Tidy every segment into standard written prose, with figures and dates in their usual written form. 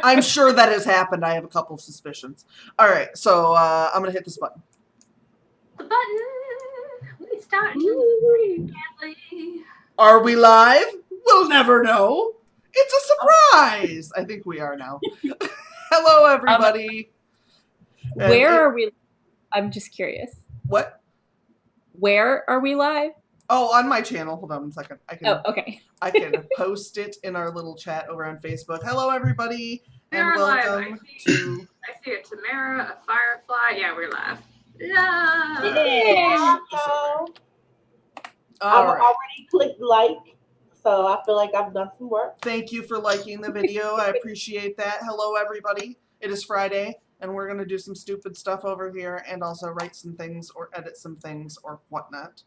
I'm sure that has happened. I have a couple of suspicions. All right, so I'm going to hit this button. The button. We start to gently. Are we live? We'll never know. It's a surprise. I think we are now. Hello, everybody. Where are we? I'm just curious. What? Where are we live? Oh, on my channel. Hold on a second. Okay. I can post it in our little chat over on Facebook. Hello, everybody, and We're welcome live. to. I see a Tamara, a Firefly. Yeah, we're live. Yeah. All I've right. already clicked like, so I feel like I've done some work. Thank you for liking the video. I appreciate that. Hello, everybody. It is Friday, and we're going to do some stupid stuff over here and also write some things or edit some things or whatnot.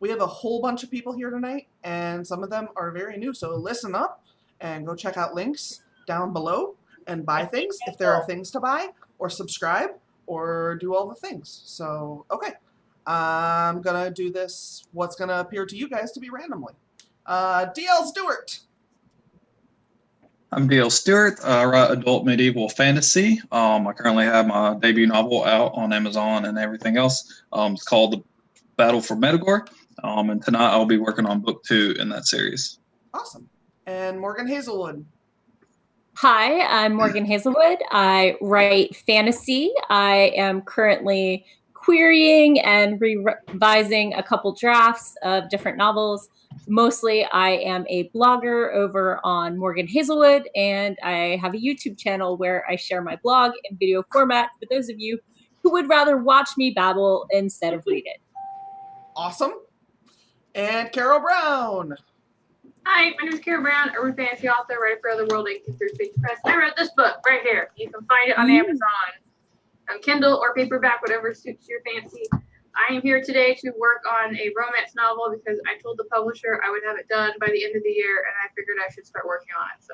We have a whole bunch of people here tonight, and some of them are very new, so listen up and go check out links down below and buy things if there are things to buy, or subscribe, or do all the things. So, okay. I'm going to do this, what's going to appear to you guys to be randomly. DL Stewart. I'm D.L. Stewart. I write adult medieval fantasy. I currently have my debut novel out on Amazon and everything else. It's called The Battle for Metagore. And tonight I'll be working on book 2 in that series. Awesome. And Morgan Hazelwood. Hi, I'm Morgan Hazelwood. I write fantasy. I am currently querying and revising a couple drafts of different novels. Mostly, I am a blogger over on Morgan Hazelwood, and I have a YouTube channel where I share my blog in video format for those of you who would rather watch me babble instead of read it. Awesome. And Carrow Brown. Hi, my name is Carrow Brown, urban fantasy author, writer for Otherworld, 18th Space Press. I wrote this book right here. You can find it on Amazon, on Kindle or paperback, whatever suits your fancy. I am here today to work on a romance novel because I told the publisher I would have it done by the end of the year, and I figured I should start working on it. So,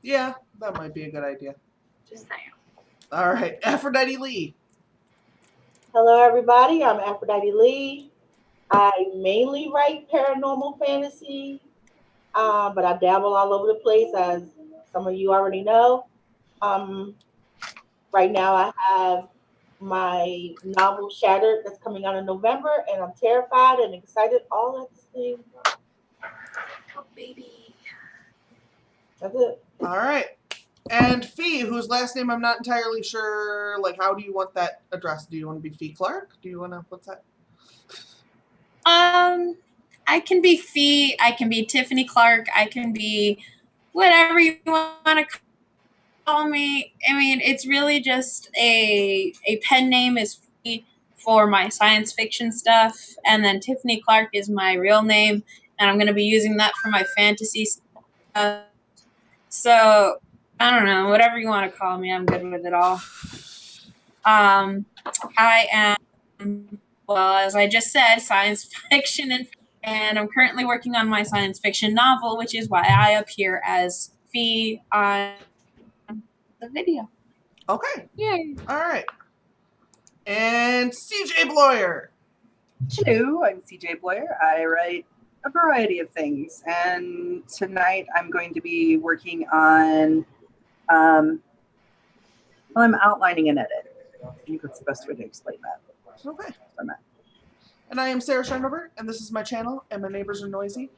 yeah, that might be a good idea. Just saying. All right, Aphrodite Lee. Hello, everybody. I'm Aphrodite Lee. I mainly write paranormal fantasy, but I dabble all over the place, as some of you already know. Right now, I have my novel Shattered that's coming out in November, and I'm terrified and excited all at the same time. Oh, baby. That's it. All right. And Fee, whose last name I'm not entirely sure, like, how do you want that addressed? Do you want to be Fee Clark? Do you want to, what's that? I can be Fee, I can be Tiffany Clark, I can be whatever you want to call me. I mean, it's really just a pen name is Fee for my science fiction stuff, and then Tiffany Clark is my real name, and I'm going to be using that for my fantasy stuff. So, I don't know, whatever you want to call me, I'm good with it all. I am, well, as I just said, science fiction, and I'm currently working on my science fiction novel, which is why I appear as Fee on the video. Okay. Yay. All right. And CJ Bloyer. Hello, I'm CJ Bloyer. I write a variety of things, and tonight I'm going to be working on, well, I'm outlining an edit. I think that's the best way to explain that. Okay. And I am Sarah Schoenberger, and this is my channel, and my neighbors are noisy.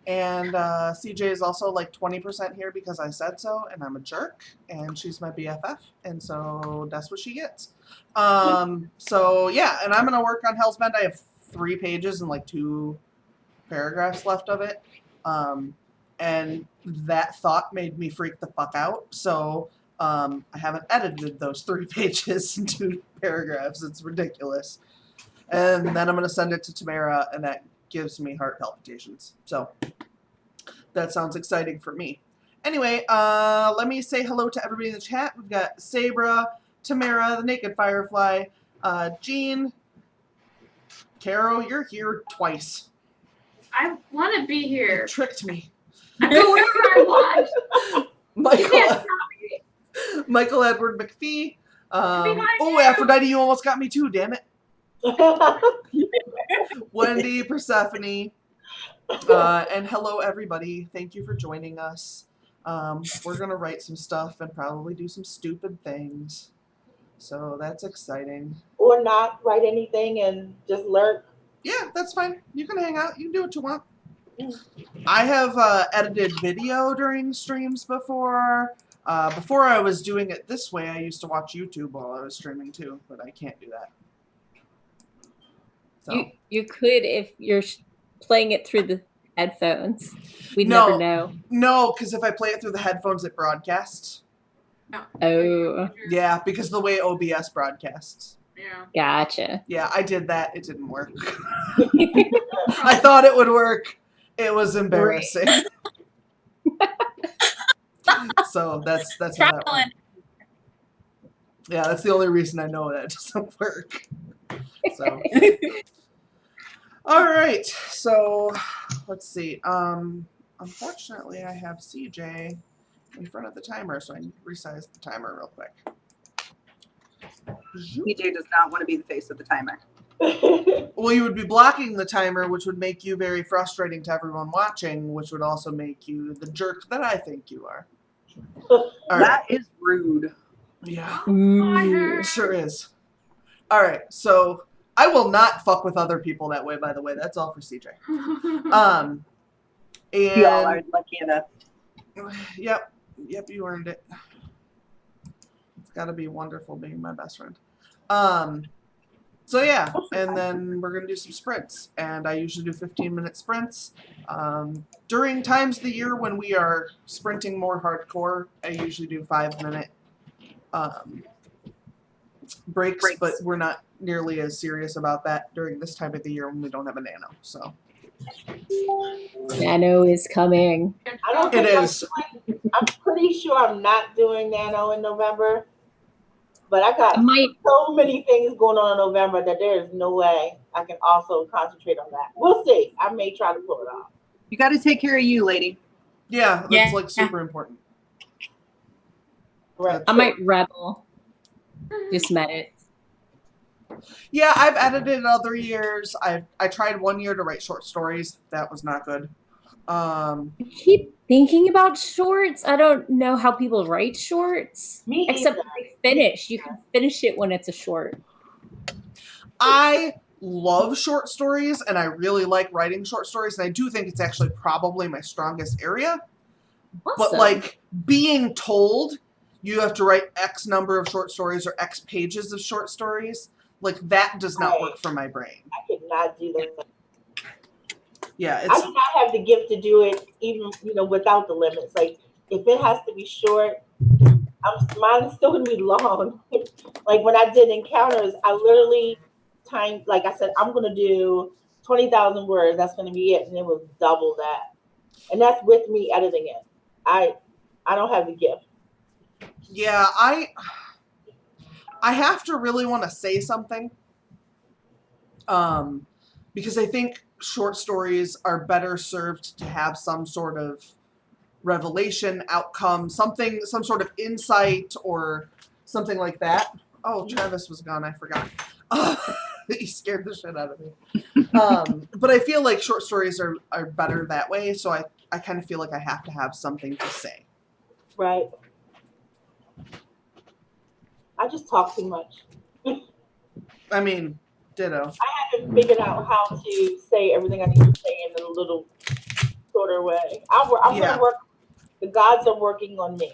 And CJ is also like 20% here because I said so, and I'm a jerk, and she's my BFF, and so that's what she gets. So yeah, and I'm gonna work on Hell's Bend. I have 3 pages and like 2 paragraphs left of it, and that thought made me freak the fuck out. So I haven't edited those 3 pages and 2 paragraphs. It's ridiculous. And then I'm gonna send it to Tamara, and that gives me heart palpitations. So that sounds exciting for me. Anyway, let me say hello to everybody in the chat. We've got Sabra, Tamara, the Naked Firefly, Jean, Carrow, you're here twice. I want to be here. You tricked me. I go wherever I want. Michael Edward McPhee. Behind Oh, you. Aphrodite, you almost got me too, damn it. Wendy, Persephone, and hello everybody. Thank you for joining us. We're gonna write some stuff and probably do some stupid things. So that's exciting. Or not write anything and just lurk. Yeah, that's fine. You can hang out. You can do what you want. Mm. I have edited video during streams before. Before I was doing it this way, I used to watch YouTube while I was streaming too, but I can't do that. So. You could if you're playing it through the headphones. We'd No. never know. No, because if I play it through the headphones, it broadcasts. Oh, Yeah, because the way OBS broadcasts. Yeah. gotcha. Yeah, I did that. It didn't work. I thought it would work. It was embarrassing. So that's how that went. Yeah, that's the only reason I know that it doesn't work. So, all right. So, let's see. Unfortunately, I have CJ in front of the timer, so I need to resize the timer real quick. CJ does not want to be the face of the timer. Well, you would be blocking the timer, which would make you very frustrating to everyone watching, which would also make you the jerk that I think you are. All right. That is rude. Yeah, Ooh. it sure is. All right, so I will not fuck with other people that way, by the way. That's all for CJ. And You all are lucky enough. Yep, you earned it. It's got to be wonderful being my best friend. So yeah, and then we're gonna do some sprints, and I usually do 15-minute sprints. During times of the year when we are sprinting more hardcore, I usually do 5-minute breaks, but we're not nearly as serious about that during this time of the year when we don't have a nano. So Nano is coming. I don't it think is. I'm pretty sure I'm not doing nano in November. But I got I might. so many things going on in November that there is no way I can also concentrate on that. We'll see. I may try to pull it off. You got to take care of you, lady. Yeah, that's Yeah. like super important. Right. I might rebel. Just edit. Yeah, I've edited other years. I tried one year to write short stories. That was not good. I keep thinking about shorts. I don't know how people write shorts. Me Except either. when they finish. You can finish it when it's a short. I love short stories, and I really like writing short stories, and I do think it's actually probably my strongest area. But Awesome. like being told you have to write X number of short stories or X pages of short stories, like that does not work for my brain. I could not do that. Yeah, I it's do not have the gift to do it even, without the limits. Like if it has to be short, mine's still gonna be long. Like when I did encounters, I literally timed, like I said, I'm gonna do 20,000 words. That's gonna be it, and it was double that. And that's with me editing it. I don't have the gift. yeah, I have to really want to say something. Because I think short stories are better served to have some sort of revelation, outcome, some sort of insight or something like that. Oh, Travis was gone. I forgot. He scared the shit out of me. But I feel like short stories are better that way. So I kind of feel like I have to have something to say. Right. I just talk too much. I mean, ditto. I haven't figured out how to say everything I need to say in a little shorter way. I'm Yeah. gonna work. The gods are working on me.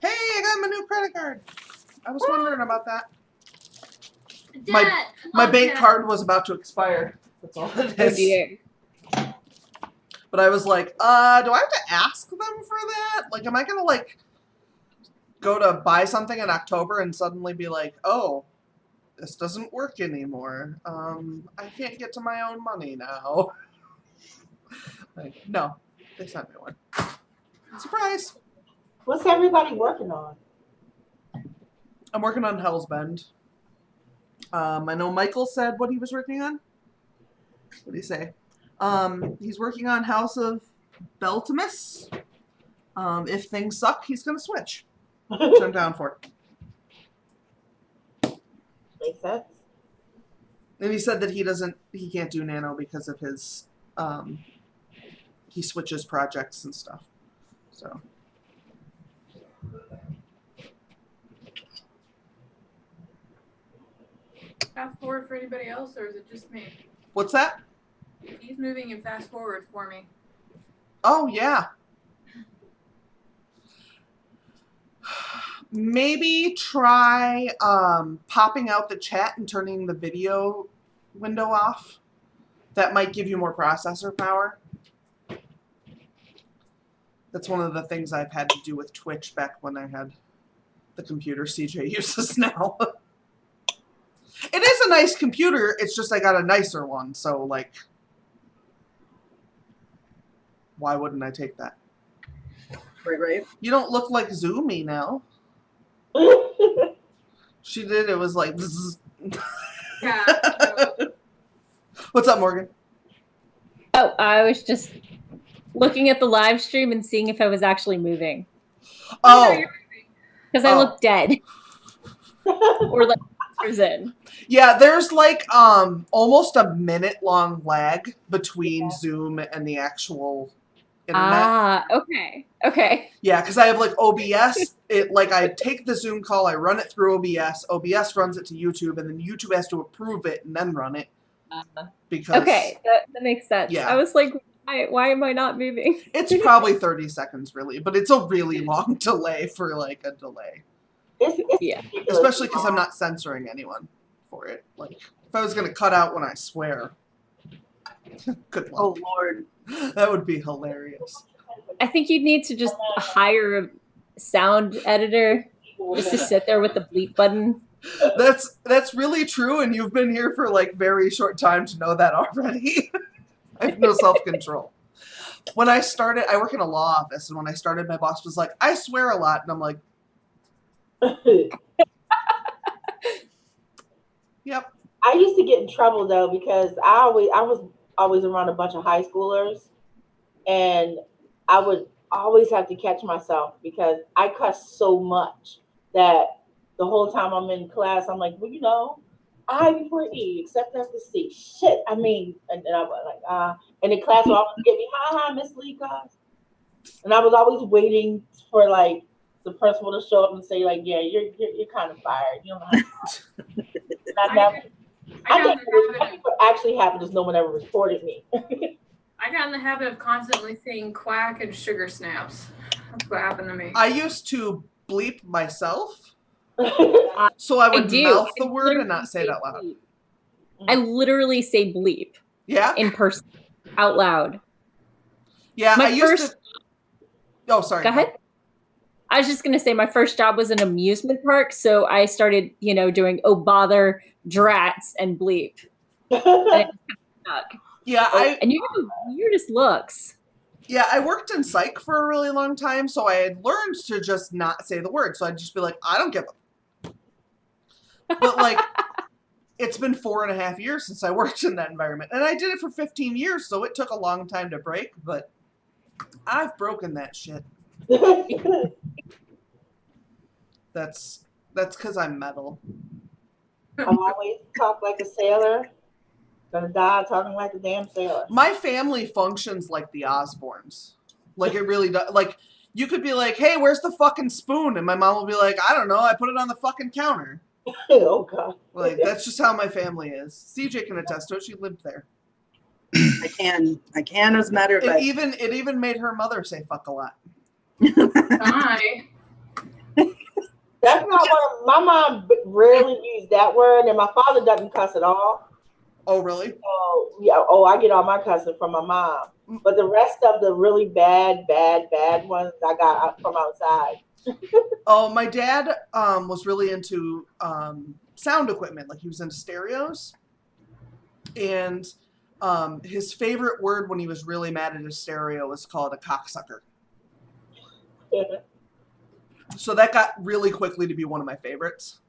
Hey, I got my new credit card. I was wondering about that. Dad, My love bank Dad. card was about to expire. That's all it Oh is. dear. But I was like, do I have to ask them for that? Like, am I gonna like go to buy something in October and suddenly be like, oh, this doesn't work anymore. I can't get to my own money now. Like, no, they sent me one. Surprise! What's everybody working on? I'm working on Hell's Bend. I know Michael said what he was working on. What did he say? He's working on House of Beltimus. If things suck, he's gonna switch. Which I'm down for. Makes sense. And he said that he can't do nano because of his he switches projects and stuff. So. Fast forward for anybody else, or is it just me? What's that? He's moving and fast forward for me. Oh, yeah. Maybe try popping out the chat and turning the video window off. That might give you more processor power. That's one of the things I've had to do with Twitch back when I had the computer CJ uses now. It is a nice computer, it's just I got a nicer one, so like, why wouldn't I take that? Right. You don't look like Zoomy now. She did, it was like, bzzz. Yeah. So, What's up, Morgan? Oh, I was just looking at the live stream and seeing if I was actually moving. Oh, Because I look dead. Or like years in. yeah, there's like almost a minute-long lag between Zoom and the actual internet. Ah, okay. Yeah, because I have like OBS. I take the Zoom call, I run it through OBS. OBS runs it to YouTube, and then YouTube has to approve it and then run it. Because Okay, that makes sense. Yeah. I was like, why am I not moving? it's probably 30 seconds really, but it's a really long delay for like a delay. It's Yeah. ridiculous. Especially because I'm not censoring anyone for it. Like, if I was going to cut out when I swear, good Oh, luck. Lord. That would be hilarious. I think you'd need to just hire a sound editor just to sit there with the bleep button. That's really true, and you've been here for like very short time to know that already. I have no self-control. When I started, I work in a law office, and when I started, my boss was like, I swear a lot, and I'm like, yep. I used to get in trouble though because I was always around a bunch of high schoolers, and I would always have to catch myself because I cuss so much that the whole time I'm in class, I'm like, well, you know, I before E, except after C. Shit, I mean, and I was like, and the class would always get me, hi, Miss Lee, guys. And I was always waiting for like the principal to show up and say like, yeah, you're kind of fired. You don't know how to. I think what actually happened is no one ever reported me. I got in the habit of constantly saying quack and sugar snaps. That's what happened to me. I used to bleep myself, so I would do. mouth I the word and literally not say it out loud. bleep. I literally say bleep Yeah? in person, out loud. Yeah, My I used first- to... Oh, sorry. Go ahead. I was just going to say my first job was an amusement park, so I started, doing oh bother, drats, and bleep. And it just stuck. Yeah, And you have the weirdest looks. Yeah, I worked in psych for a really long time, so I had learned to just not say the word. So I'd just be like, I don't give a... But, like, it's been 4.5 years since I worked in that environment. And I did it for 15 years, so it took a long time to break, but I've broken that shit. That's because I'm metal. I'm always talk like a sailor. Gonna die talking like a damn sailor. My family functions like the Osbournes. Like, it really does. Like, you could be like, hey, where's the fucking spoon? And my mom will be like, I don't know, I put it on the fucking counter. Oh, God. Like, that's just how my family is. CJ can attest to it. She lived there. I can as a matter of fact. It even made her mother say fuck a lot. Hi. That's not what my mom rarely used that word, and my father doesn't cuss at all. Oh, really? Oh, yeah. Oh, I get all my cussing from my mom. But the rest of the really bad ones I got from outside. Oh, my dad was really into sound equipment. Like, he was into stereos. And his favorite word when he was really mad at his stereo was called a cocksucker. So that got really quickly to be one of my favorites.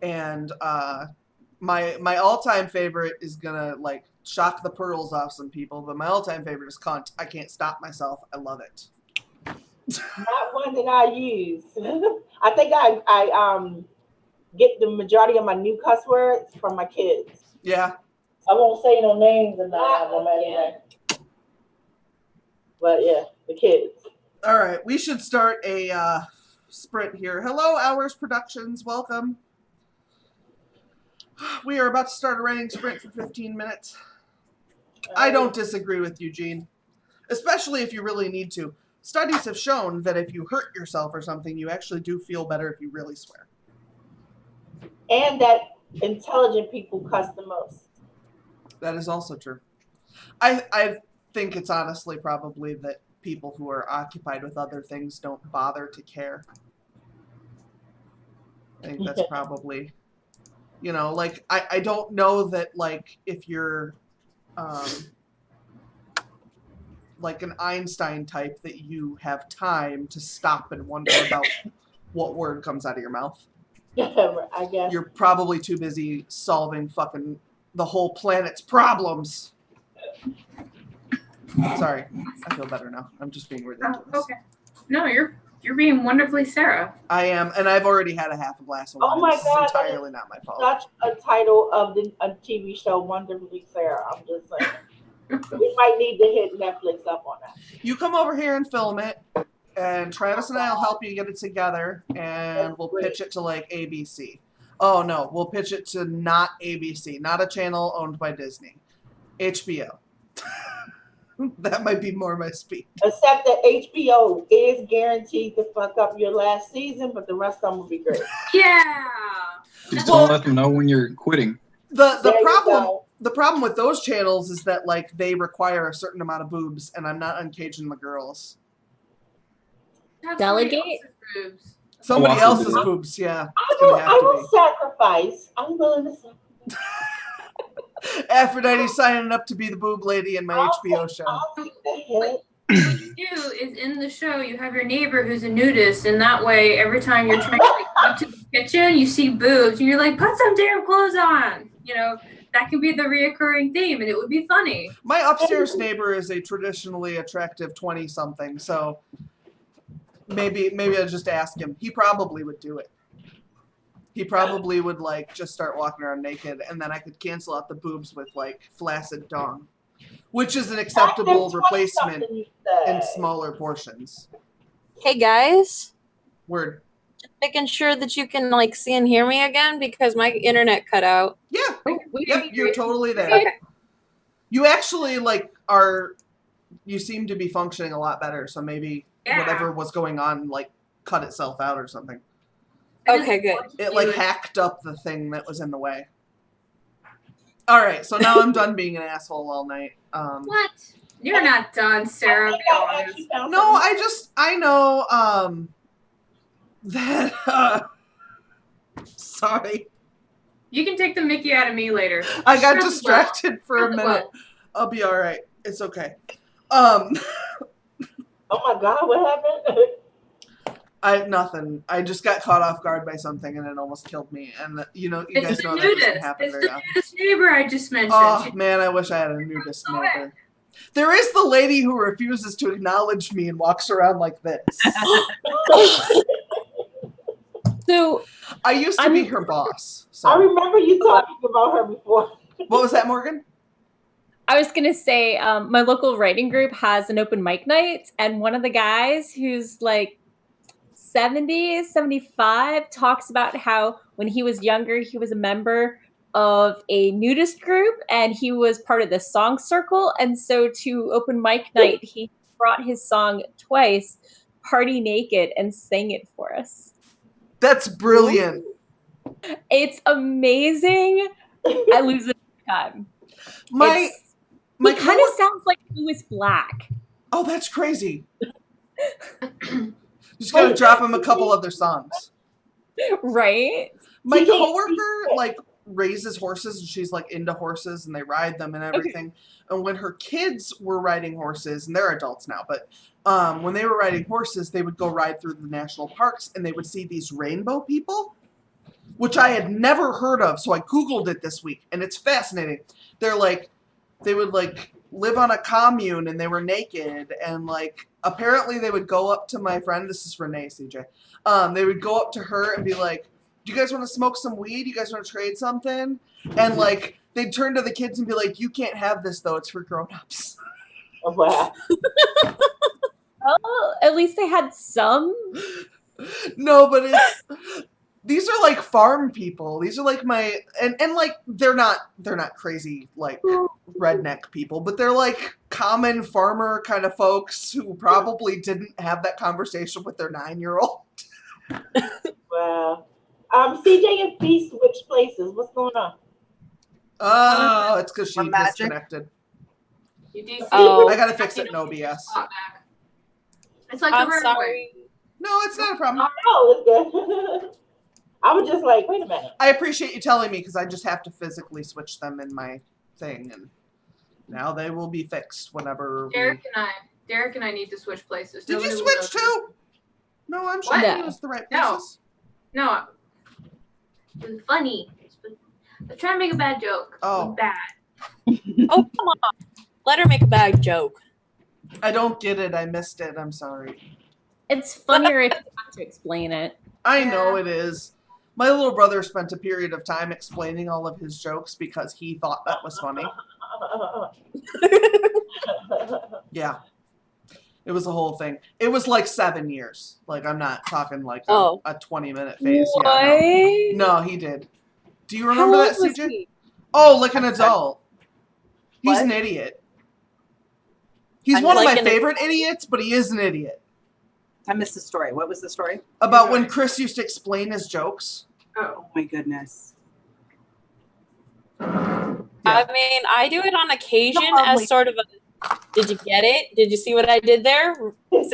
And my all-time favorite is gonna like shock the pearls off some people, but my all-time favorite is cunt. I can't stop myself. I love it. Not one that I use. I think I get the majority of my new cuss words from my kids. Yeah. I won't say no names in that of them anyway. But yeah, the kids. All right, we should start a sprint here. Hello, Hours Productions. Welcome. We are about to start a writing sprint for 15 minutes. I don't disagree with you, Gene. Especially if you really need to. Studies have shown that if you hurt yourself or something, you actually do feel better if you really swear. And that intelligent people cuss the most. That is also true. I think it's honestly probably that people who are occupied with other things don't bother to care. I think that's probably, you know, like, I don't know that, like, if you're like an Einstein type, that you have time to stop and wonder about what word comes out of your mouth. I guess. You're probably too busy solving fucking the whole planet's problems. Sorry, I feel better now. I'm just being ridiculous. Okay. No, you're being wonderfully Sarah. I am, and I've already had a half a glass of wine. Oh my This God, is entirely not my fault. Such a title of a TV show, Wonderfully Sarah. I'm just saying. We might need to hit Netflix up on that. You come over here and film it, and Travis and I will help you get it together, and we'll pitch it to, like, ABC. Oh, no, we'll pitch it to not ABC, not a channel owned by Disney. HBO. That might be more my speed. Except that HBO is guaranteed to fuck up your last season, but the rest of them will be great. Yeah. Just don't let them know when you're quitting. The problem with those channels is that, like, they require a certain amount of boobs, and I'm not uncaging my girls. Delegate? Somebody I'll have to else's do it. boobs, yeah. I will sacrifice. I'm willing to sacrifice. Aphrodite signing up to be the boob lady in my HBO show. I'll take the hit. What you do is in the show you have your neighbor who's a nudist, and that way every time you're trying to like, go to the kitchen, you see boobs, and you're like, put some damn clothes on. You know, that could be the reoccurring theme, and it would be funny. My upstairs neighbor is a traditionally attractive 20-something, so maybe I'll just ask him. He probably would do it. He probably would, like, just start walking around naked, and then I could cancel out the boobs with, like, flaccid dong, which is an acceptable replacement in smaller portions. Hey guys, Word. just making sure that you can like see and hear me again because my internet cut out. Yeah. We Yep, you're totally there. Okay. You actually, like, you seem to be functioning a lot better, so maybe whatever was going on, like, cut itself out or something. Okay, good. It, like, hacked up the thing that was in the way. All right, so now I'm done being an asshole all night. What? You're not done, Sarah. Be honest. No, I know, that, sorry. You can take the Mickey out of me later. I got Shut the distracted for a Shut the minute. fuck. I'll be all right. It's okay. Oh my God, what happened? Nothing. I just got caught off guard by something, and it almost killed me. And you know, you guys It's the know that doesn't nudist. happen It's very the often. nudist neighbor I just mentioned. Oh man, I wish I had a nudist neighbor. There is the lady who refuses to acknowledge me and walks around like this. So I used to be her boss. I So remember you talking about her before. what was that, Morgan? I was going to say, my local writing group has an open mic night, and one of the guys who's like 70, 75 talks about how when he was younger, he was a member of a nudist group, and he was part of the song circle. And so to open mic night, he brought his song Twice, Party Naked, and sang it for us. That's brilliant. It's amazing. I lose it every time. My He kind of sounds like Louis Black. Oh, that's crazy. Just gotta drop him a couple other songs. Right? My coworker like raises horses, and she's like into horses, and they ride them and everything. And when her kids were riding horses, and they're adults now, but when they were riding horses, they would go ride through the national parks, and they would see these rainbow people, which I had never heard of. So I Googled it this week, and it's fascinating. They're like, they would like live on a commune, and they were naked, and like apparently they would go up to my friend. This is Renee, CJ. They would go up to her and be like, "Do you guys want to smoke some weed? You guys want to trade something?" And like they'd turn to the kids and be like, "You can't have this though. It's for grown-ups." Oh, wow. at least they had some. No, but these are like farm people. These are like my and like they're not crazy like redneck people, but they're like common farmer kind of folks who probably didn't have that conversation with their 9-year-old. Wow. CJ and B switched places. What's going on? Oh, it's because she Or magic. disconnected. You do see Oh. I gotta fix it in OBS. It's like I'm the sorry. No, it's not a problem. Oh, it's good. I was just like, wait a minute. I appreciate you telling me because I just have to physically switch them in my thing, and now they will be fixed whenever. Derek and I need to switch places. Did Nobody you will switch know. too? No, I'm sure What? it was the right No. places. No. It was funny. I was trying to make a bad joke. It was Oh. bad. Oh, come on. Let her make a bad joke. I don't get it. I missed it. I'm sorry. It's funnier if you have to explain it. I know it is. My little brother spent a period of time explaining all of his jokes because he thought that was funny. Yeah. It was a whole thing. It was like 7 years. Like, I'm not talking like a 20-minute phase. What? Yeah, no, he did. Do you remember How that, old was CJ? he? Oh, like an adult. He's What? an idiot. He's I'm one of like my an- favorite idiots, but he is an idiot. I missed the story. What was the story? About when Chris used to explain his jokes. Oh. Oh my goodness. I mean, I do it on occasion No, as wait. sort of a, did you get it? Did you see what I did there?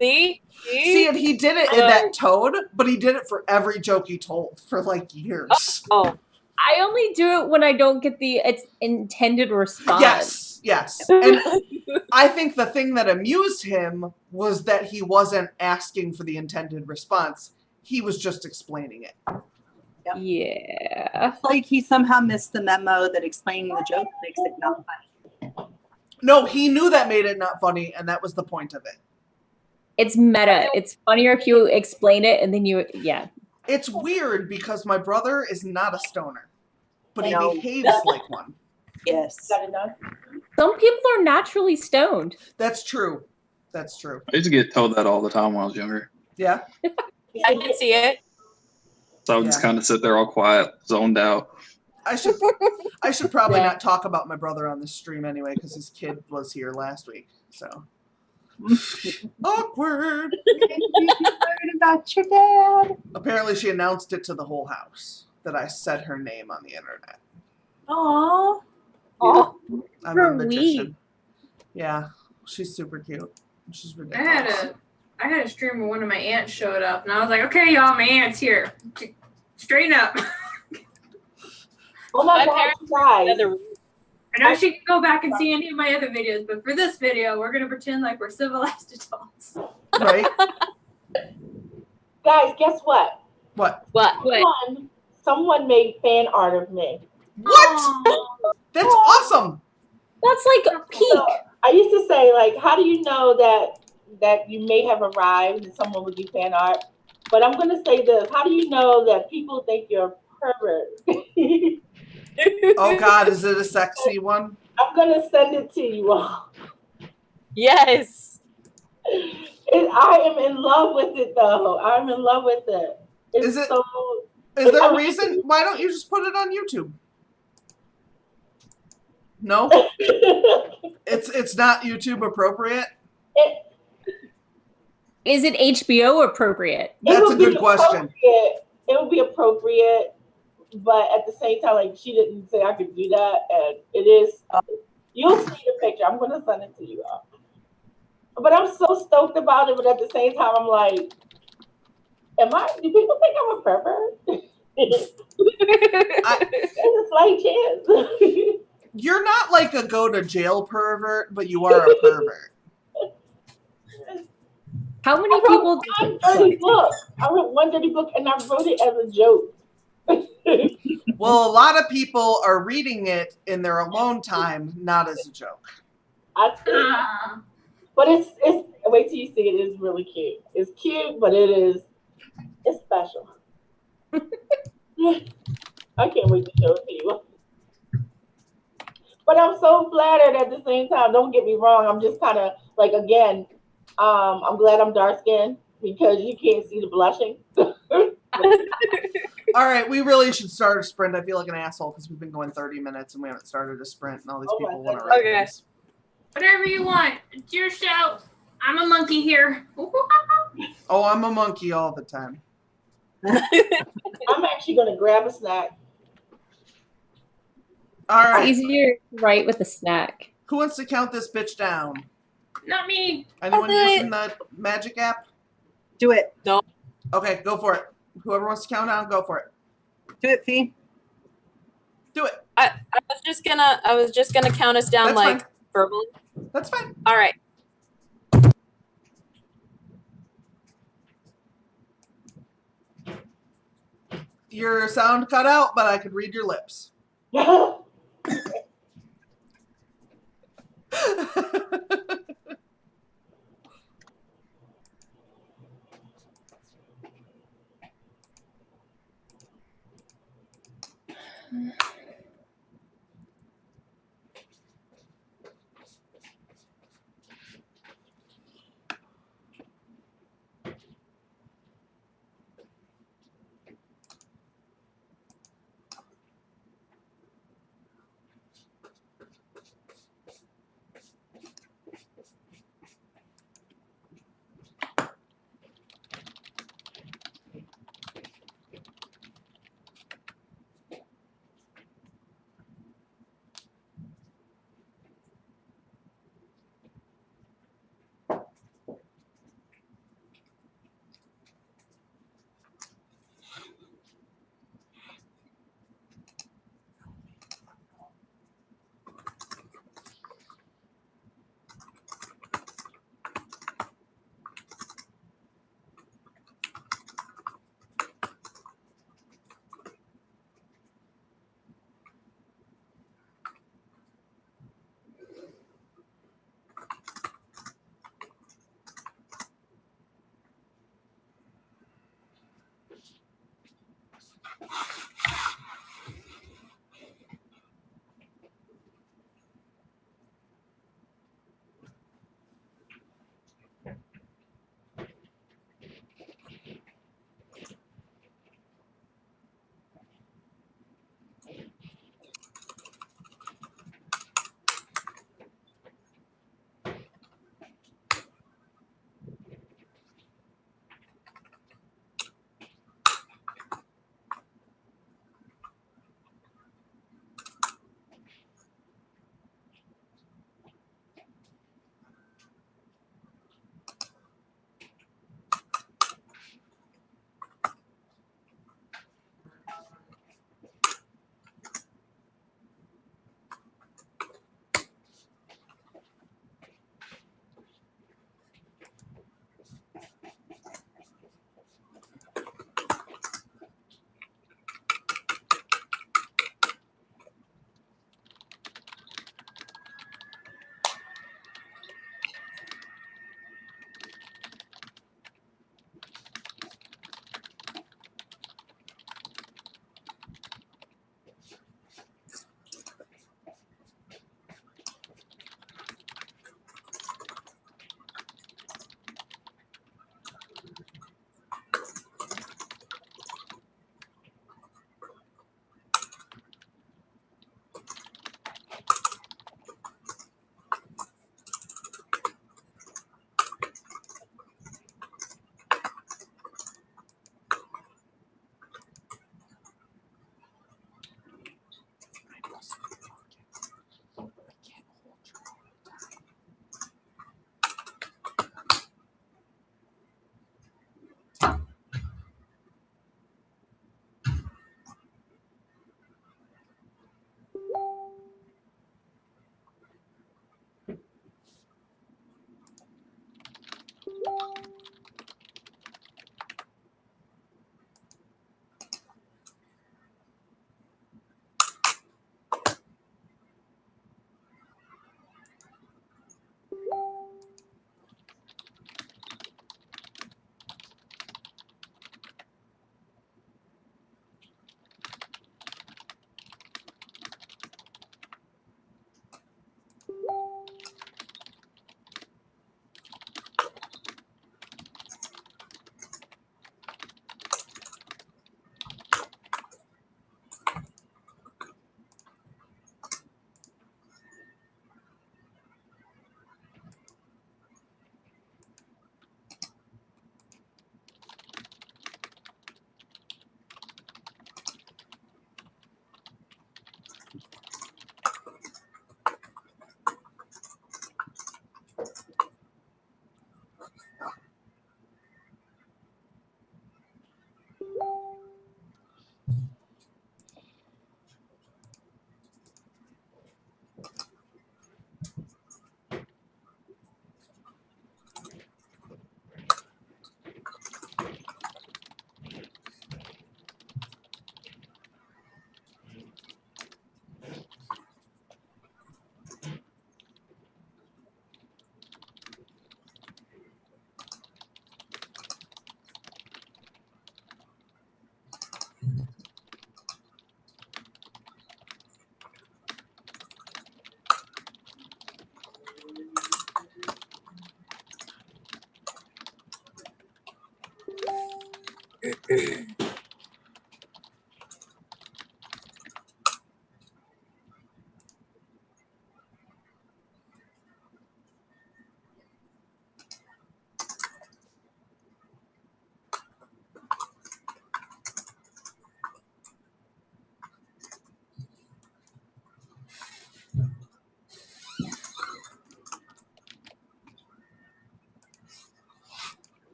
See? See, and he did it in that tone, but he did it for every joke he told for like years. Oh, I only do it when I don't get the its intended response. Yes. And I think the thing that amused him was that he wasn't asking for the intended response. He was just explaining it. Yeah. It's like he somehow missed the memo that explaining the joke makes it not funny. No, he knew that made it not funny, and that was the point of it. It's meta. It's funnier if you explain it and then It's weird because my brother is not a stoner, but he I know. behaves like one. Yes. Got it done? Some people are naturally stoned. That's true. That's true. I used to get told that all the time when I was younger. Yeah. I can see it. So I would just Yeah. kind of sit there all quiet, zoned out. I should probably not talk about my brother on this stream anyway because his kid was here last week. So awkward. Worried about your dad. Apparently, she announced it to the whole house that I said her name on the internet. Aww. Oh, I'm for a magician. Yeah, she's super cute. She's ridiculous. I had a stream where one of my aunts showed up, and I was like, "Okay, y'all, my aunt's here. Straighten up." Oh my My God, parents- you guys. Another- I know she can go back and see any of my other videos, but for this video, we're gonna pretend like we're civilized adults. Right? Guys, guess what? What? What? Someone made fan art of me. What? That's awesome. that's like peak. So, I used to say, like, how do you know that you may have arrived and someone would do fan art? But I'm going to say this. How do you know that people think you're a pervert? Oh, God, is it a sexy one? I'm going to send it to you all. Yes. I am in love with it, though. I'm in love with it. It's Is it- so... Is there a reason? Why don't you just put it on YouTube? No? It's not YouTube appropriate? Is it HBO appropriate? That's a good question. It would be appropriate, but at the same time, like, she didn't say I could do that, and it is. You'll see the picture. I'm going to send it to you all. But I'm so stoked about it, but at the same time, I'm like, do people think I'm a pervert? There's a slight chance. You're not like a go to jail pervert, but you are a pervert. How many I people? wrote one dirty book. I wrote one dirty book, and I wrote it as a joke. Well, a lot of people are reading it in their alone time, not as a joke. I see. Ah. But it's wait till you see it. It's really cute. It's cute, but it's special. I can't wait to show it to you. But I'm so flattered at the same time. Don't get me wrong. I'm just kind of like, again, I'm glad I'm dark skinned because you can't see the blushing. All right, we really should start a sprint. I feel like an asshole because we've been going 30 minutes and we haven't started a sprint, and all these Oh my people want to goodness. write Okay. things. Whatever you want. It's your show. I'm a monkey here. Oh, I'm a monkey all the time. I'm actually going to grab a snack. All It's right, easier to write with a snack. who wants to count this bitch down? Not me. Anyone I'll do using the magic app? Do it. Okay, go for it. Whoever wants to count down, go for it. Do it, Fee. Do it. I was just gonna count us down That's like fine. verbally. That's fine. All right. Your sound cut out, but I could read your lips.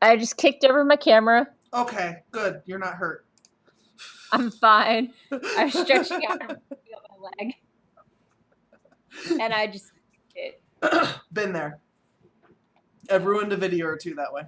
I just kicked over my camera. Okay, good. You're not hurt. I'm fine. I was stretching out and moving up my leg. And I just it. Been there. I've ruined a video or two that way.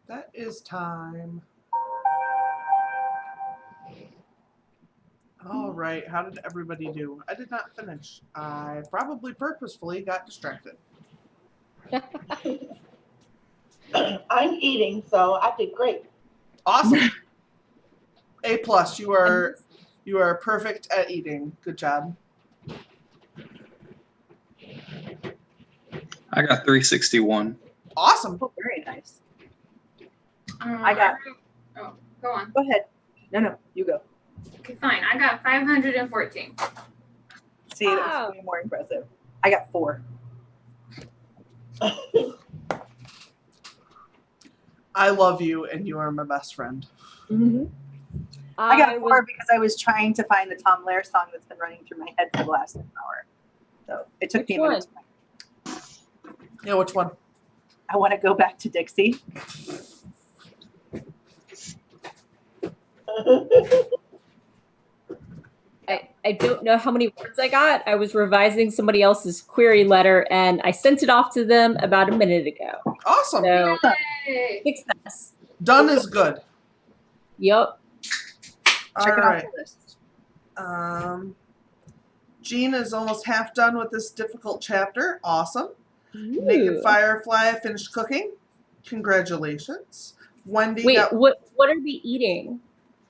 That is time. All right, how did everybody do? I did not finish. I probably purposefully got distracted. I'm eating, so I did great. Awesome. A+. You are perfect at eating. Good job. I got 361. Awesome. Oh, very nice. I got- Oh, go on. Go ahead. No, you go. Okay, fine. I got 514. See, that was way more impressive. I got 4. I love you, and you are my best friend. Mm-hmm. I got 4 because I was trying to find the Tom Lehrer song that's been running through my head for the last hour. So it took me a minute to find. Yeah, which one? I want to go back to Dixie. I don't know how many words I got. I was revising somebody else's query letter, and I sent it off to them about a minute ago. Awesome. So, Yay. success. Done is good. Yep. All Check it right. off the list. Jean is almost half done with this difficult chapter. Awesome. Ooh. Naked Firefly finished cooking. Congratulations. Wendy Wait, got... what are we eating?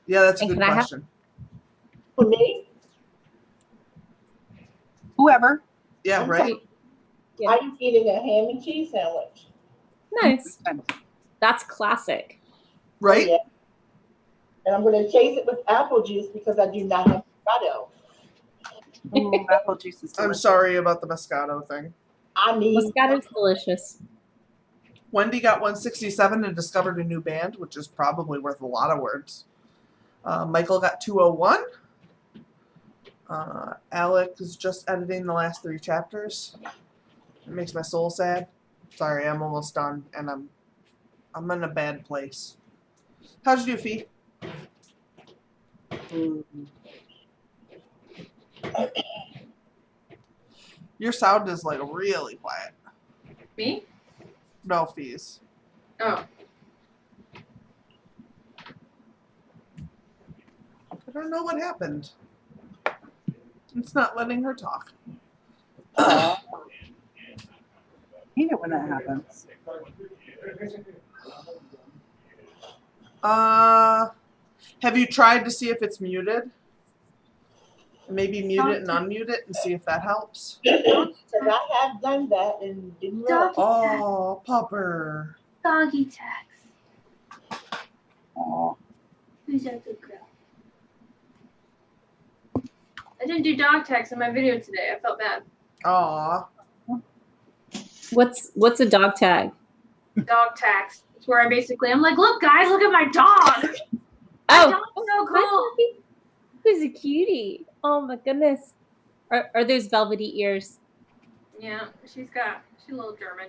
Yeah, that's a And good can I have- question. For me, Whoever. Yeah, right? Yeah. I'm eating a ham and cheese sandwich. Nice. That's classic. Right? Yeah. And I'm going to chase it with apple juice because I do not have Moscato. Ooh, apple juice is I'm delicious. sorry about the Moscato thing. I need Moscato's delicious. Wendy got 167 and discovered a new band, which is probably worth a lot of words. Michael got 201. Alec is just editing the last 3 chapters. It makes my soul sad. Sorry, I'm almost done, and I'm in a bad place. How'd you do, Fee? Your sound is like really quiet. Me? No fees. Oh. don't know what happened. It's not letting her talk. I hate it when that happens. Have you tried to see if it's muted? Maybe mute it and unmute it and see if that helps. Because I have done that and didn't realize. Oh, pupper. Doggy tags. Aw. Who's a good girl? I didn't do dog tags in my video today. I felt bad. Aw. What's a dog tag? Dog tags. It's where I'm like, look, guys, look at my dog. My Oh, dog's so cool. who's a cutie? Oh my goodness. Are those velvety ears? Yeah, she's a little German.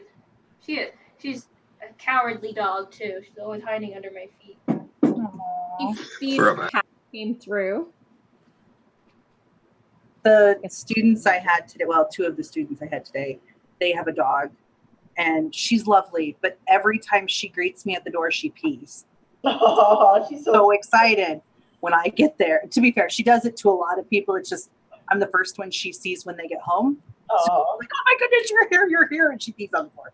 She's a cowardly dog too. She's always hiding under my feet. Aw. These cats came through. The students I had today, well, 2 of the students I had today, they have a dog, and she's lovely, but every time she greets me at the door, she pees. Oh, she's So excited when I get there. To be fair, she does it to a lot of people. It's just I'm the first one she sees when they get home. So I'm like, oh my goodness, you're here, and she pees on the floor.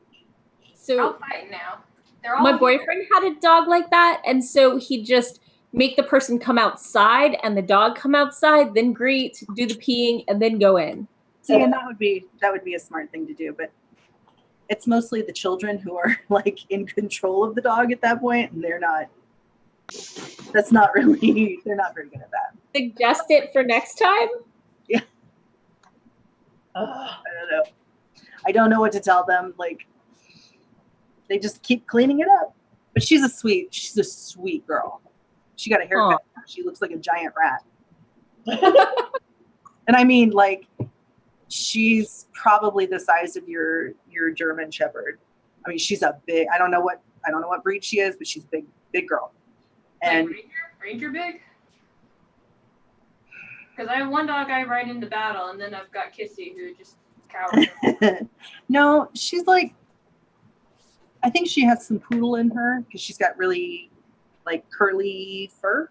They're all So fighting now. They're all my here. boyfriend had a dog like that, and so he'd just make the person come outside and the dog come outside, then greet, do the peeing, and then go in. See, and that would be a smart thing to do, but it's mostly the children who are like in control of the dog at that point, and they're not very good at that. Suggest it for next time. I don't know. I don't know what to tell them. Like, they just keep cleaning it up. But she's a sweet girl. She got a haircut. She looks like a giant rat. And I mean, like, she's probably the size of your German Shepherd. I mean, she's a big. I don't know what breed she is, but she's a big girl. And Like Ranger big? Because I have one dog I ride into battle, and then I've got Kissy who just cowers. no, she's like, I think she has some poodle in her because she's got really like curly fur.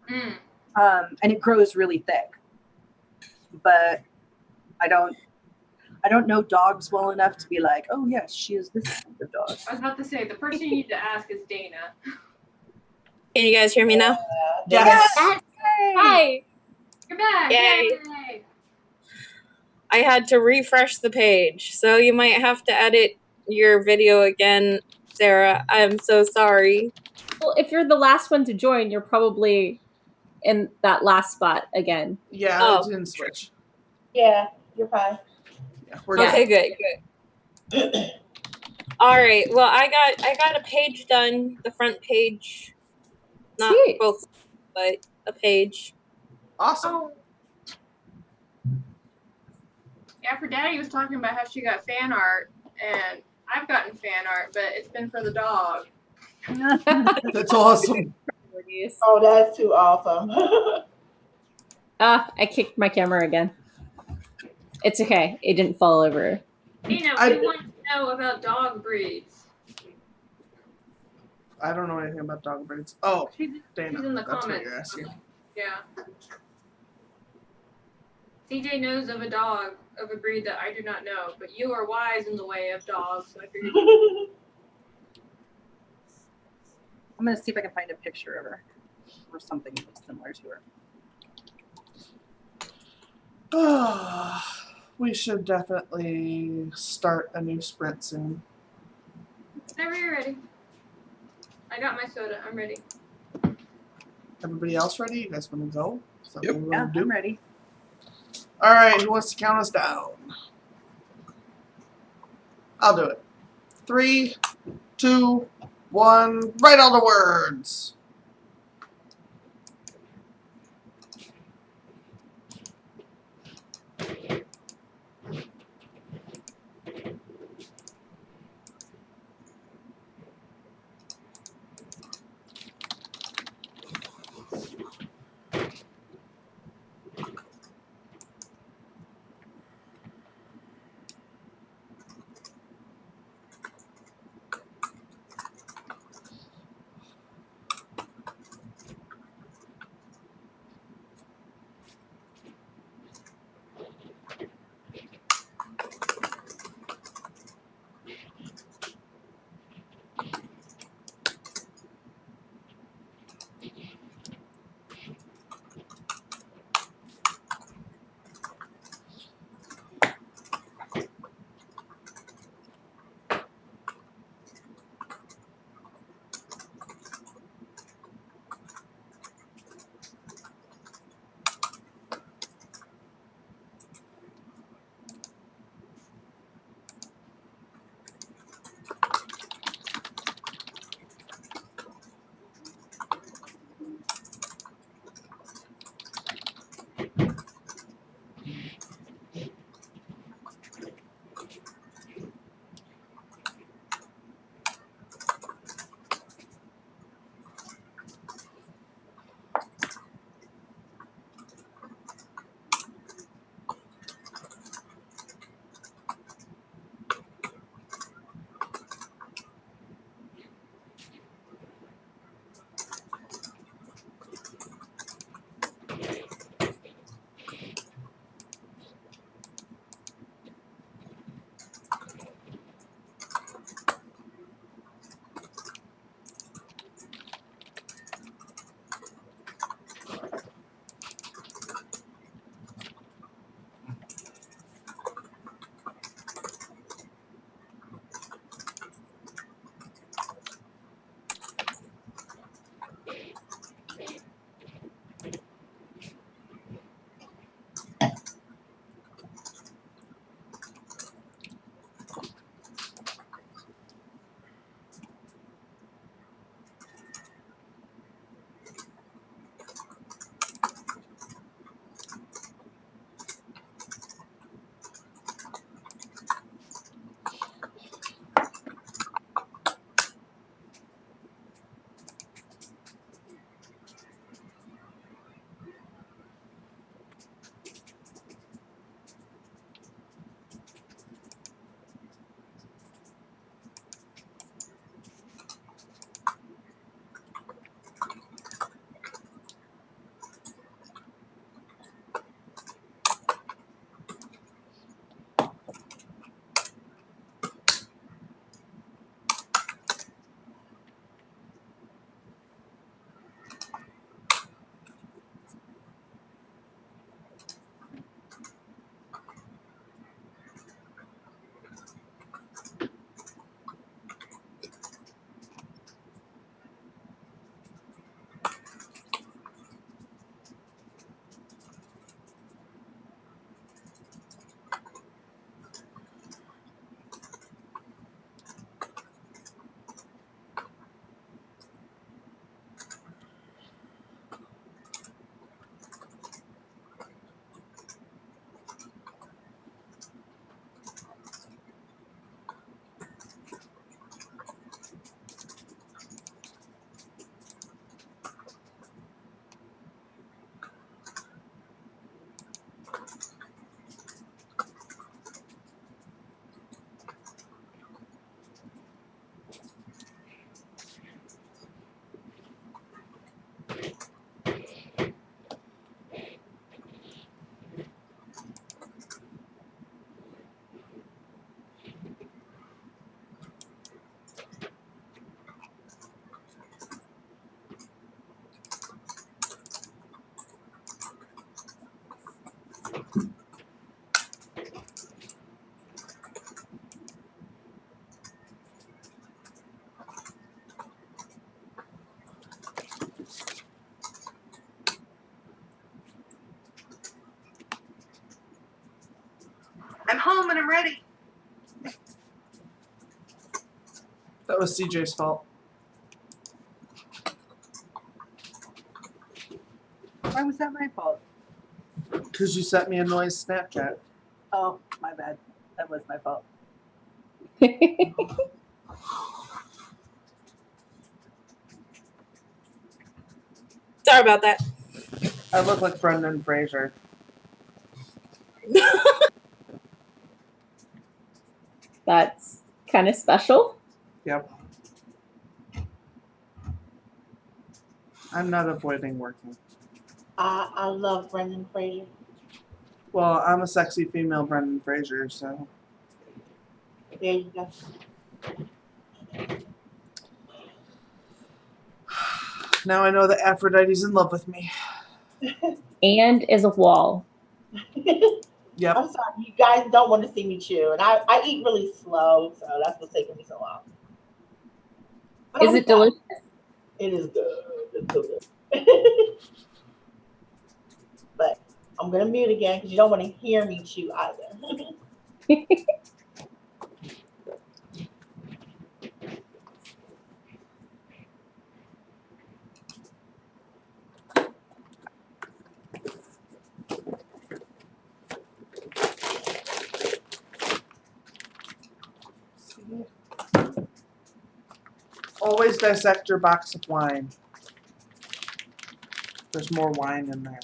And it grows really thick. But I don't know dogs well enough to be like, oh yes, she is this kind of dog. I was about to say, the person you need to ask is Dana. Can you guys hear me now? Yes. Hi. You're back. Yay. Yay. I had to refresh the page, so you might have to edit your video again, Sarah. I'm so sorry. Well, if you're the last one to join, you're probably in that last spot again. Yeah, Oh. it didn't switch. Yeah, you're fine. Yeah, we're Okay, good. All right. Well, I got a page done. The front page, not Sweet. both, but a page. awesome. Yeah, Aphrodite was talking about how she got fan art, and I've gotten fan art, but it's been for the dog. That's awesome. Oh, that's too awesome. I kicked my camera again. It's okay. It didn't fall over. Dana, we want to know about dog breeds. I don't know anything about dog breeds. Oh, She's Dana, in the that's what comments. you're asking. Yeah. CJ knows of a breed that I do not know, but you are wise in the way of dogs, so I figured. I'm gonna see if I can find a picture of her or something similar to her. We should definitely start a new sprint soon. Whenever you're ready. I got my soda. I'm ready. Everybody else ready? You guys want to go? Is that Yep. what we Yeah, want to do? I'm ready. All right, who wants to count us down? I'll do it. 3, 2, 1. Write all the words. coming. I'm ready. That was CJ's fault. Why was that my fault? Because you sent me a noise Snapchat. Oh, my bad. That was my fault. Sorry about that. I look like Brendan Fraser. That's kind of special. Yep. I'm not avoiding working. I love Brendan Fraser. Well, I'm a sexy female Brendan Fraser, so. There you go. Now I know that Aphrodite's in love with me. And is a wall. Yep. I'm sorry, you guys don't want to see me chew, and I eat really slow, so that's what's taking me so long. But Is I'm it done. delicious? It is good. It's so good. But I'm gonna mute again because you don't want to hear me chew either. Always dissect your box of wine. There's more wine in there.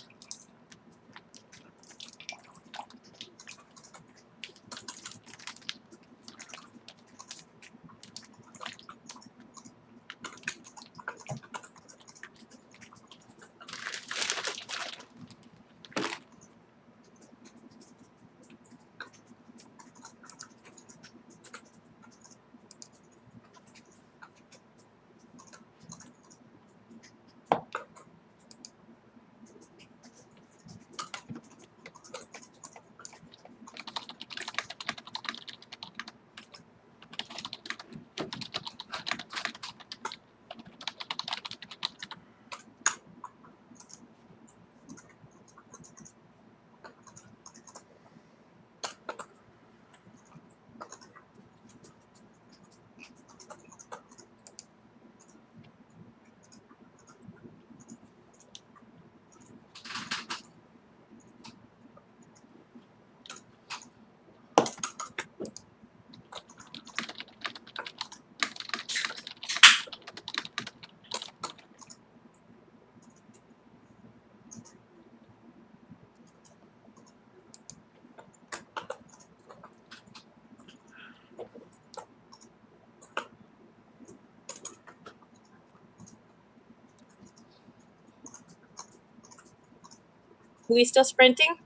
We still sprinting?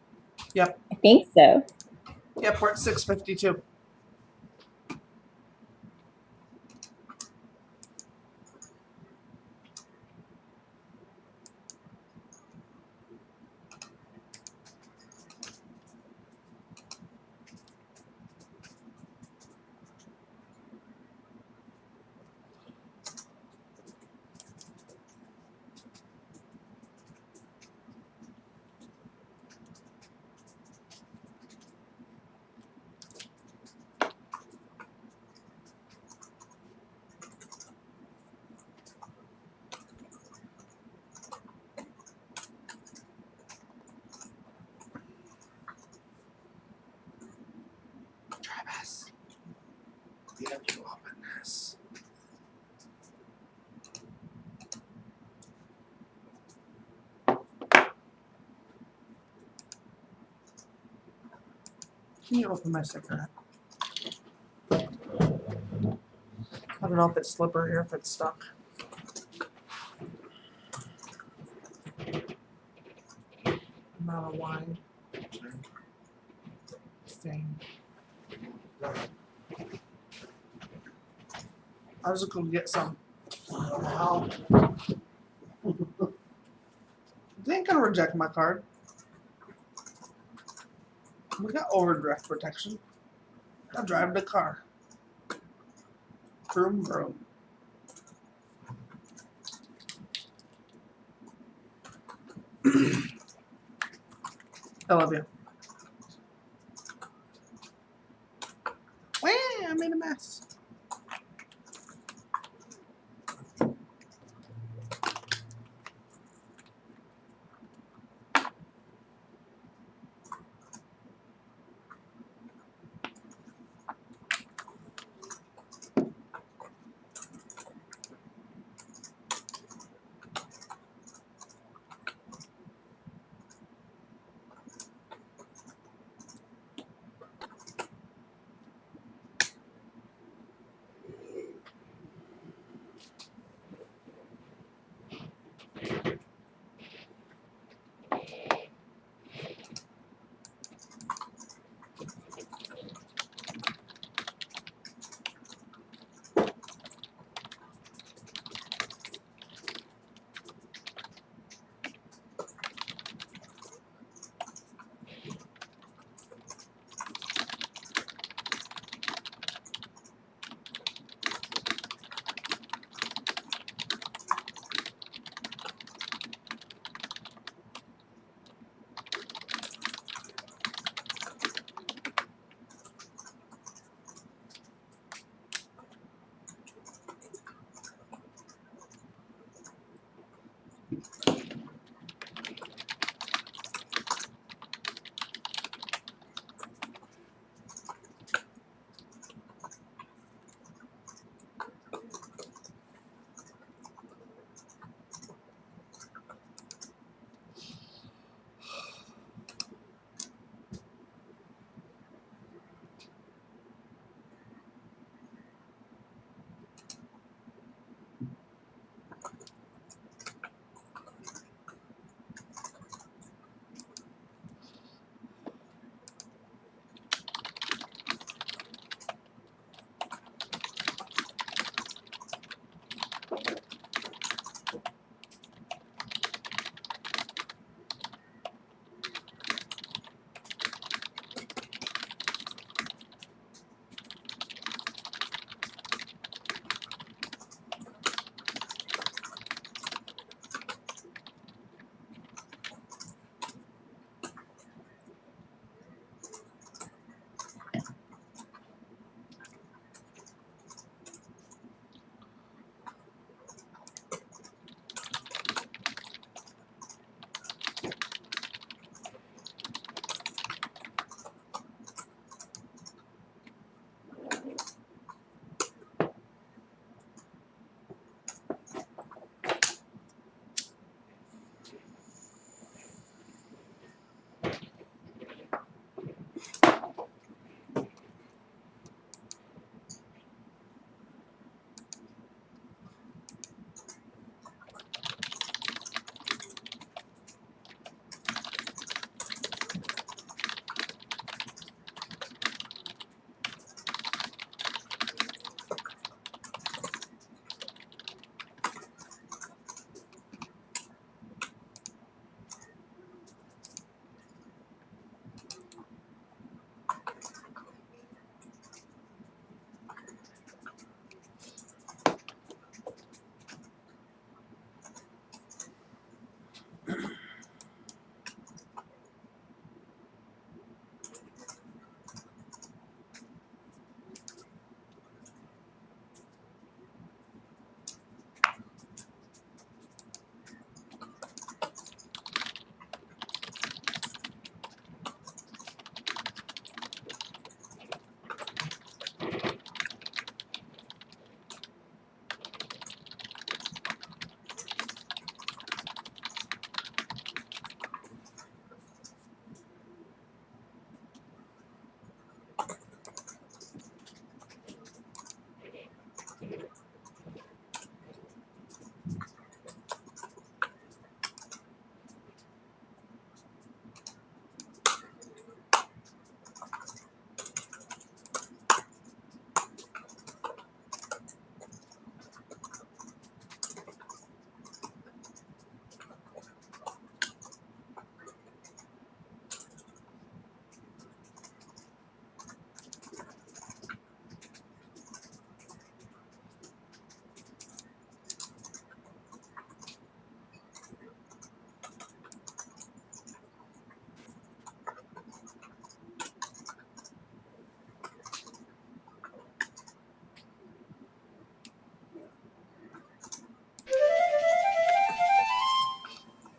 Yep. I think so. Yep, we're at 6:52. Travis, you have to open this. Can you open my cigarette? I don't know if it's slippery or if it's stuck. Amount of wine. Same. I was just gonna get some. Wow. They ain't gonna reject my card. We got overdraft protection. I drive the car. Vroom vroom. I love you. made a mess.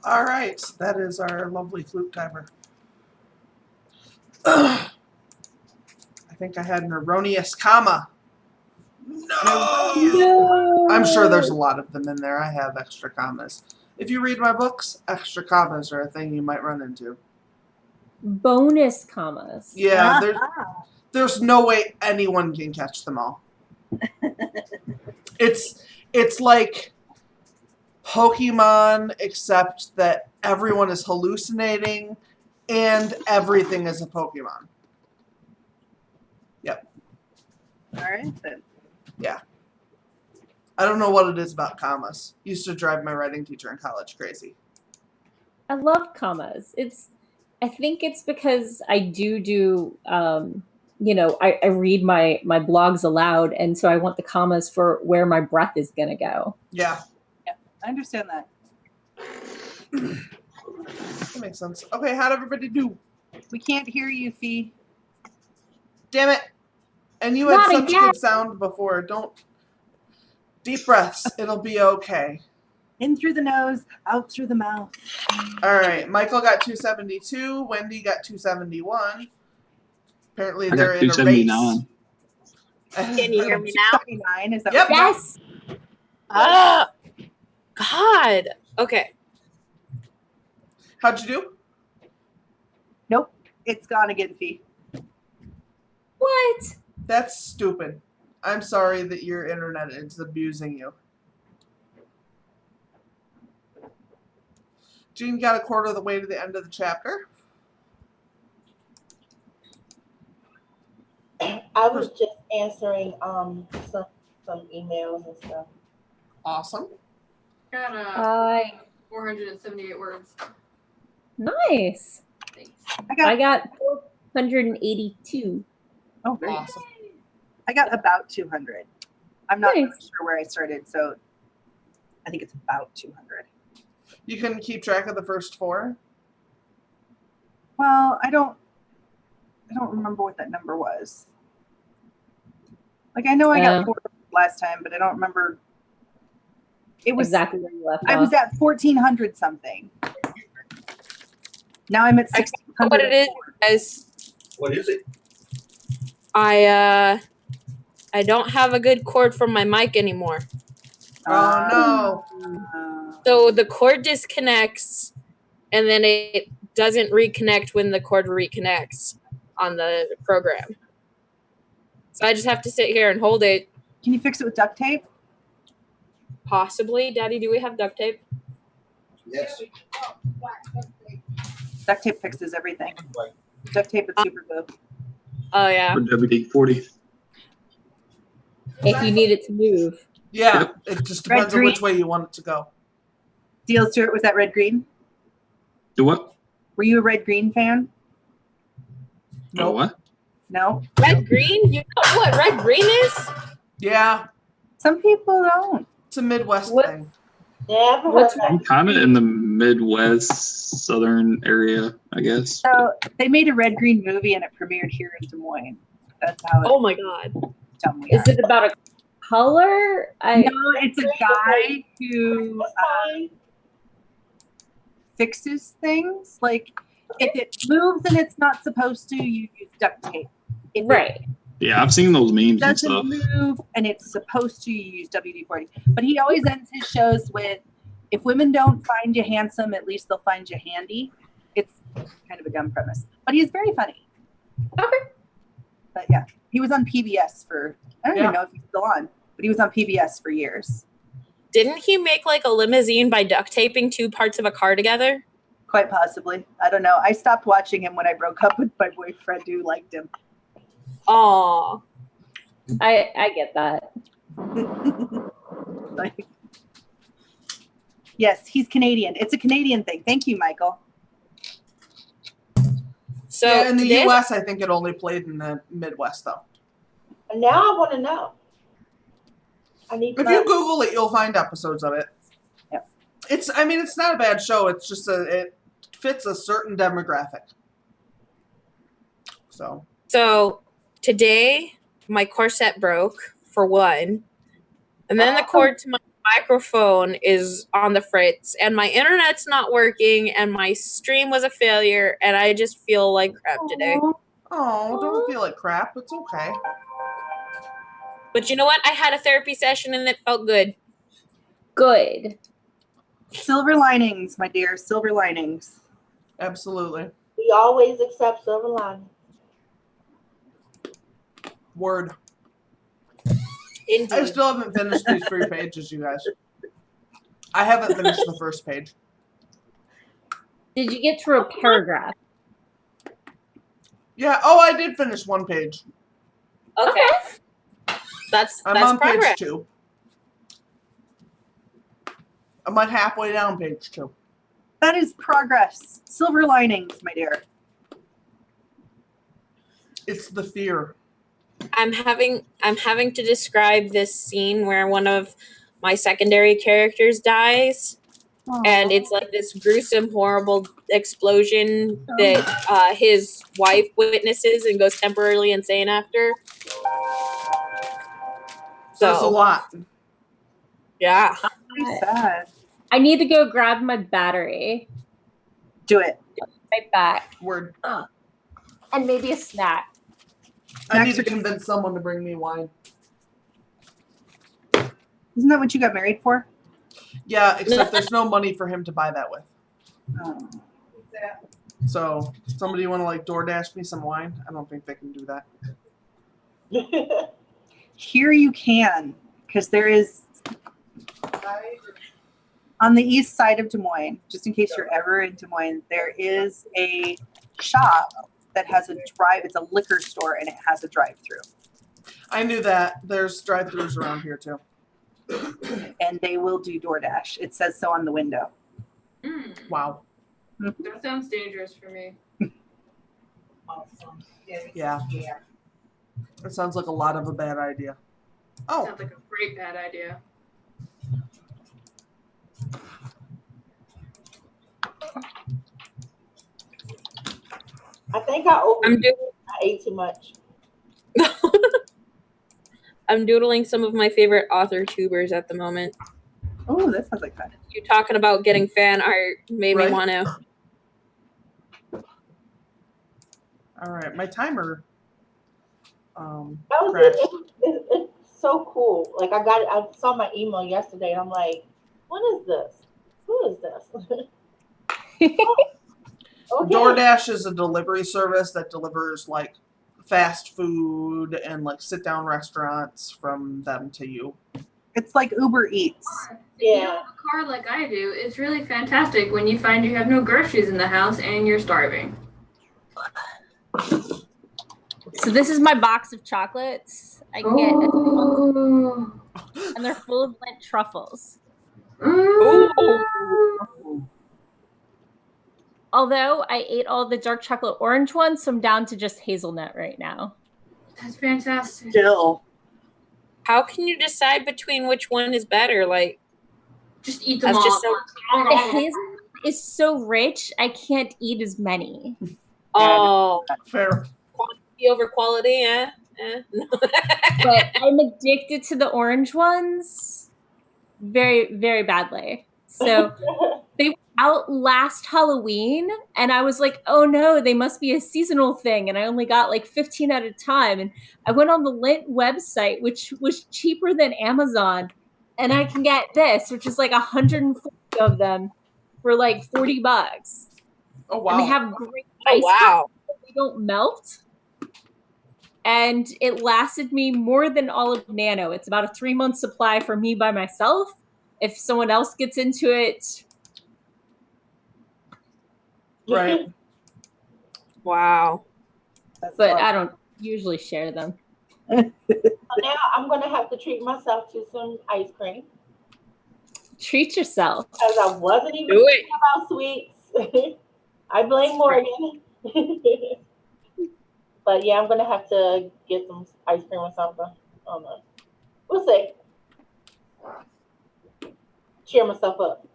All right, that is our lovely flute timer. I think I had an erroneous comma. No! I'm sure there's a lot of them in there. I have extra commas. If you read my books, extra commas are a thing you might run into. Bonus commas. Yeah, there's no way anyone can catch them all. It's like Pokemon, except that everyone is hallucinating and everything is a Pokemon. Yep. All right then. Yeah. I don't know what it is about commas. Used to drive my writing teacher in college crazy. I love commas. I think it's because I do I read my blogs aloud, and so I want the commas for where my breath is gonna go. Yeah. I understand that. That makes sense. Okay, how'd everybody do? We can't hear you, Fee. Damn it. And you had Not such again. good sound before. Don't. Deep breaths. It'll be okay. In through the nose, out through the mouth. All right. Michael got 272. Wendy got 271. Apparently I they're got in a 279. race. Can you hear me now? 79, is that Yep. what you got? Yes. God. Okay. How'd you do? Nope. It's gone again, Fee. What? That's stupid. I'm sorry that your internet is abusing you. Jean got a quarter of the way to the end of the chapter. I was just answering some emails and stuff. Awesome. Got I 478 words. nice. Thanks. I got 482. Oh, very good. Awesome. I got about 200. I'm not Nice. sure where I started, so I think it's about 200. You can keep track of the first four. Well, I don't remember what that number was. Like I know I got 4 last time, but I don't remember. It was Exactly where you left I was off. at 1400 something. Now I'm at I know 1600. what it is, guys. What is it? I don't have a good cord from my mic anymore. Oh So the cord disconnects and then it doesn't reconnect when the cord reconnects on the program. So I just have to sit here and hold it. Can you fix it with duct tape? Possibly. Daddy, do we have duct tape? Yes. Duct tape fixes everything. Duct tape and super glue. Oh, yeah. For WD-40. If you need it to move. Yeah, Yep. it just depends on green. which way you want it to go. Deal, Stuart, was that red green? Do what? Were you a red green fan? Oh, what? No? Red green? You know what red green is? Yeah, Some people don't. it's a Midwest What- thing. Never What's heard I'm kind of in the Midwest, southern area, I guess. So they made a red green movie and it premiered here in Des Moines. That's how Oh my god. dumb we Is are. it about a color? No, it's a guy who fixes things. Like if it moves and it's not supposed to, you use duct tape. If Right. Yeah, I've seen those memes it and stuff. doesn't move and it's supposed to, you use WD-40. But he always ends his shows with, if women don't find you handsome, at least they'll find you handy. It's kind of a dumb premise. But he's very funny. Okay. But yeah, he was on PBS for, I don't Yeah. even know if he's still on, but he was on PBS for years. Didn't he make like a limousine by duct taping two parts of a car together? Quite possibly. I don't know. I stopped watching him when I broke up with my boyfriend who liked him. Aw. I get that. Like, yes, he's Canadian. It's a Canadian thing. Thank you, Michael. So Yeah, in the this- U.S., I think it only played in the Midwest, though. And now I want to know. I need to If you know. Google it, you'll find episodes of it. Yep. It's not a bad show. It's just it fits a certain demographic. So today my corset broke for one, and then the cord to my microphone is on the fritz, and my internet's not working, and my stream was a failure, and I just feel like crap today. Oh, don't feel like crap. It's okay. But you know what? I had a therapy session, and it felt good. Good. Silver linings, my dear. Silver linings. Absolutely. We always accept silver lining. Word. Indeed. I still haven't finished these 3 pages, you guys. I haven't finished the first page. Did you get through a paragraph? Yeah. Oh, I did finish 1 page. Okay. That's I'm on progress. page 2. I'm like halfway down page 2. That is progress. Silver linings, my dear. It's the fear. I'm having to describe this scene where one of my secondary characters dies, and it's like this gruesome, horrible explosion that his wife witnesses and goes temporarily insane after. So it's a lot. Yeah. Very sad. I need to go grab my battery. Do it. Right back. Word. And maybe a snack. I need to convince someone to bring me wine. Isn't that what you got married for? Yeah, except there's no money for him to buy that with. Oh. So, somebody want to like DoorDash me some wine? I don't think they can do that. Here you can, because there is on the east side of Des Moines, just in case you're ever in Des Moines, there is a shop that has a it's a liquor store, and it has a drive-through. I knew that. There's drive-thrus around here too. And they will do DoorDash. It says so on the window. Wow. That sounds dangerous for me. Yeah. It sounds like a lot of a bad idea. Oh. Sounds like a great bad idea. I think I ate too much. I'm doodling some of my favorite author tubers at the moment. Oh, that sounds like fun. You talking about getting fan art made me want to. All right, my timer That crashed. it's so cool. Like I saw my email yesterday, and I'm like, what is this? Who is this? Okay. DoorDash is a delivery service that delivers like fast food and like sit down restaurants from them to you. It's like Uber Eats. If you don't have a car like I do, it's really fantastic when you find you have no groceries in the house and you're starving. So this is my box of chocolates. I get and they're full of Lent truffles. Although I ate all the dark chocolate orange ones, so I'm down to just hazelnut right now. That's fantastic. Still. How can you decide between which one is better? Like, just eat them all. The hazelnut is so rich, I can't eat as many. Oh, fair. Quantity over quality, yeah. But I'm addicted to the orange ones very, very badly. So they were out last Halloween, and I was like, oh no, they must be a seasonal thing. And I only got like 15 at a time. And I went on the Lint website, which was cheaper than Amazon. And I can get this, which is like 140 of them for like $40. Oh, wow. And they have great ice cream, but they don't melt. And it lasted me more than all of Nano. It's about a 3-month supply for me by myself. If someone else gets into it. Right. Wow. But I don't usually share them. So now I'm going to have to treat myself to some ice cream. Treat yourself. Because I wasn't even thinking about sweets. I blame Morgan. But yeah, I'm going to have to get some ice cream or something. I don't know. We'll see. Cheer myself up.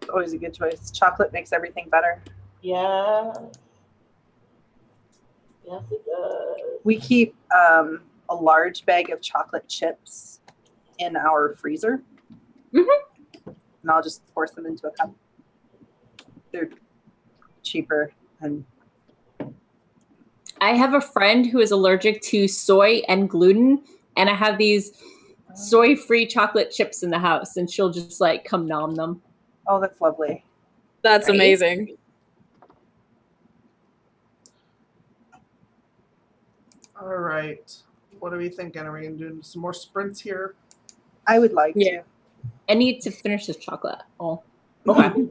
It's always a good choice. Chocolate makes everything better. Yeah. Yes, it does. We keep a large bag of chocolate chips in our freezer. Mhm. And I'll just force them into a cup. They're cheaper and I have a friend who is allergic to soy and gluten, and I have these soy-free chocolate chips in the house, and she'll just like come nom them. oh, that's lovely. That's Right? amazing. All right. What are we thinking? Are we gonna do some more sprints here? I would like Yeah. I need to finish this chocolate. Oh, okay.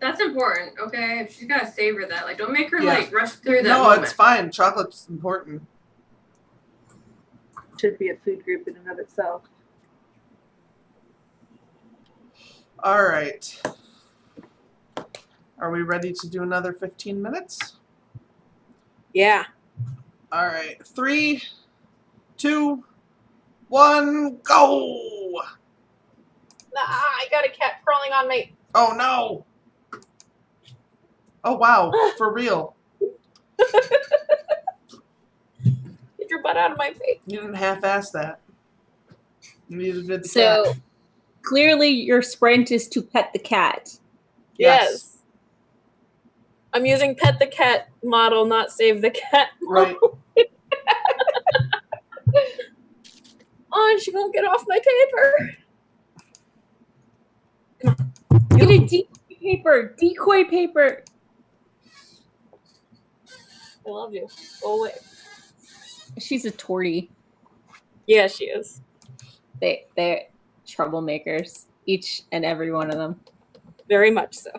That's important, okay? She's gotta savor that. Like, don't make her Yeah. like rush through that No, moment. it's fine. Chocolate's important. Should be a food group in and of itself. All right. Are we ready to do another 15 minutes? Yeah. All right. 3, 2, 1, go! I got a cat crawling on me. Oh no! Oh wow! For real. Get your butt out of my face. You didn't half-ass that. You needed to do the So cat. clearly your sprint is to pet the cat. Yes. I'm using pet the cat model, not save the cat. Right. Oh, and she won't get off my paper. Get a decoy paper. Decoy paper. I love you. Go away. She's a tortie. Yeah, she is. They're troublemakers. Each and every one of them. Very much so.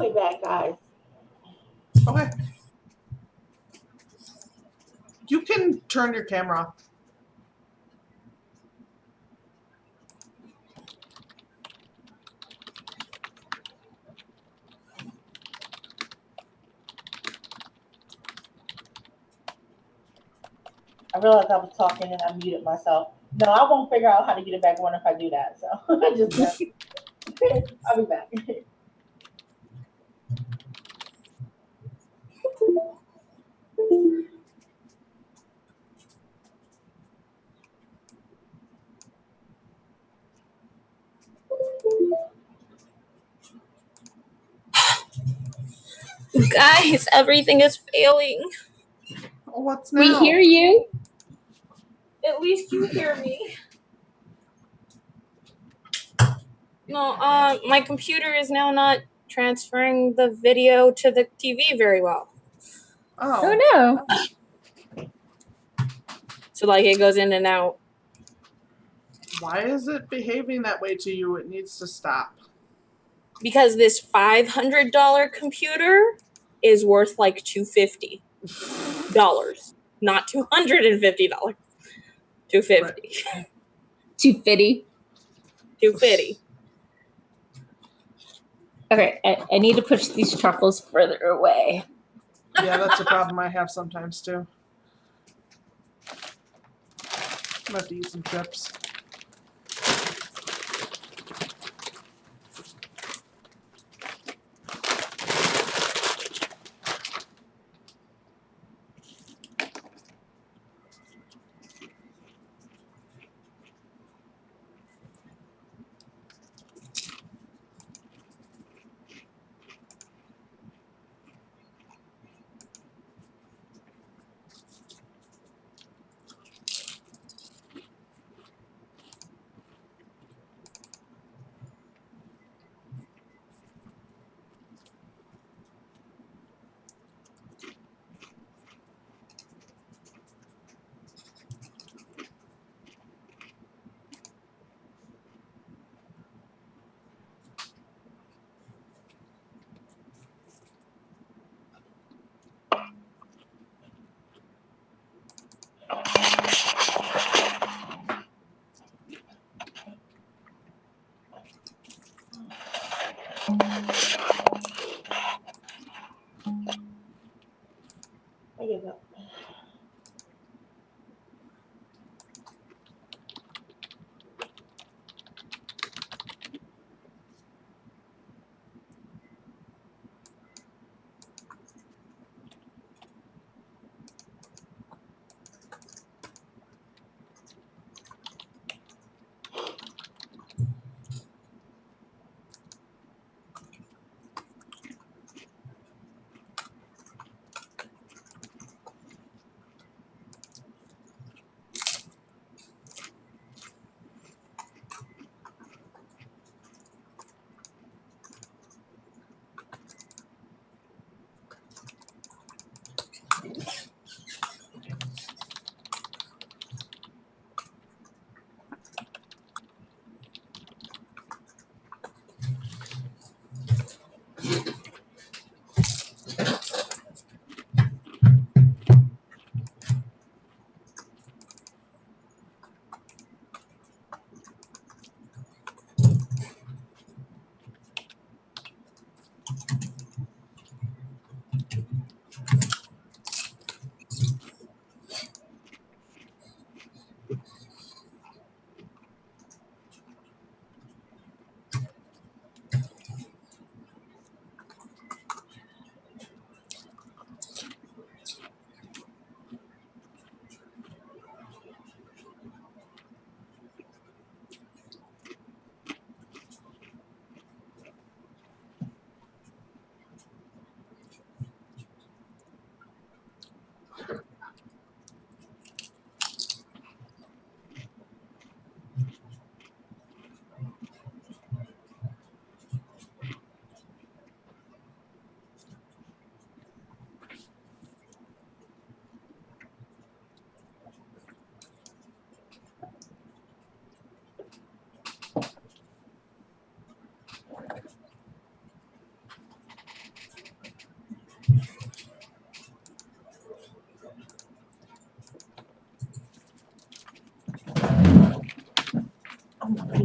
be back, guys. Okay. You can turn your camera off. I realized I was talking and I muted myself. No, I won't figure out how to get it back on if I do that. So I just, I'll be back. Guys, everything is failing. What's now? We hear you. At least you hear me. No, my computer is now not transferring the video to the TV very well. Oh Oh. no. So like it goes in and out. Why is it behaving that way to you? It needs to stop. Because this $500 computer is worth like $250, not $250. $250. Right. Too fitty. $250. Okay, I need to push these truffles further away. Yeah, that's a problem I have sometimes too. I'm gonna have to eat some chips. I give up.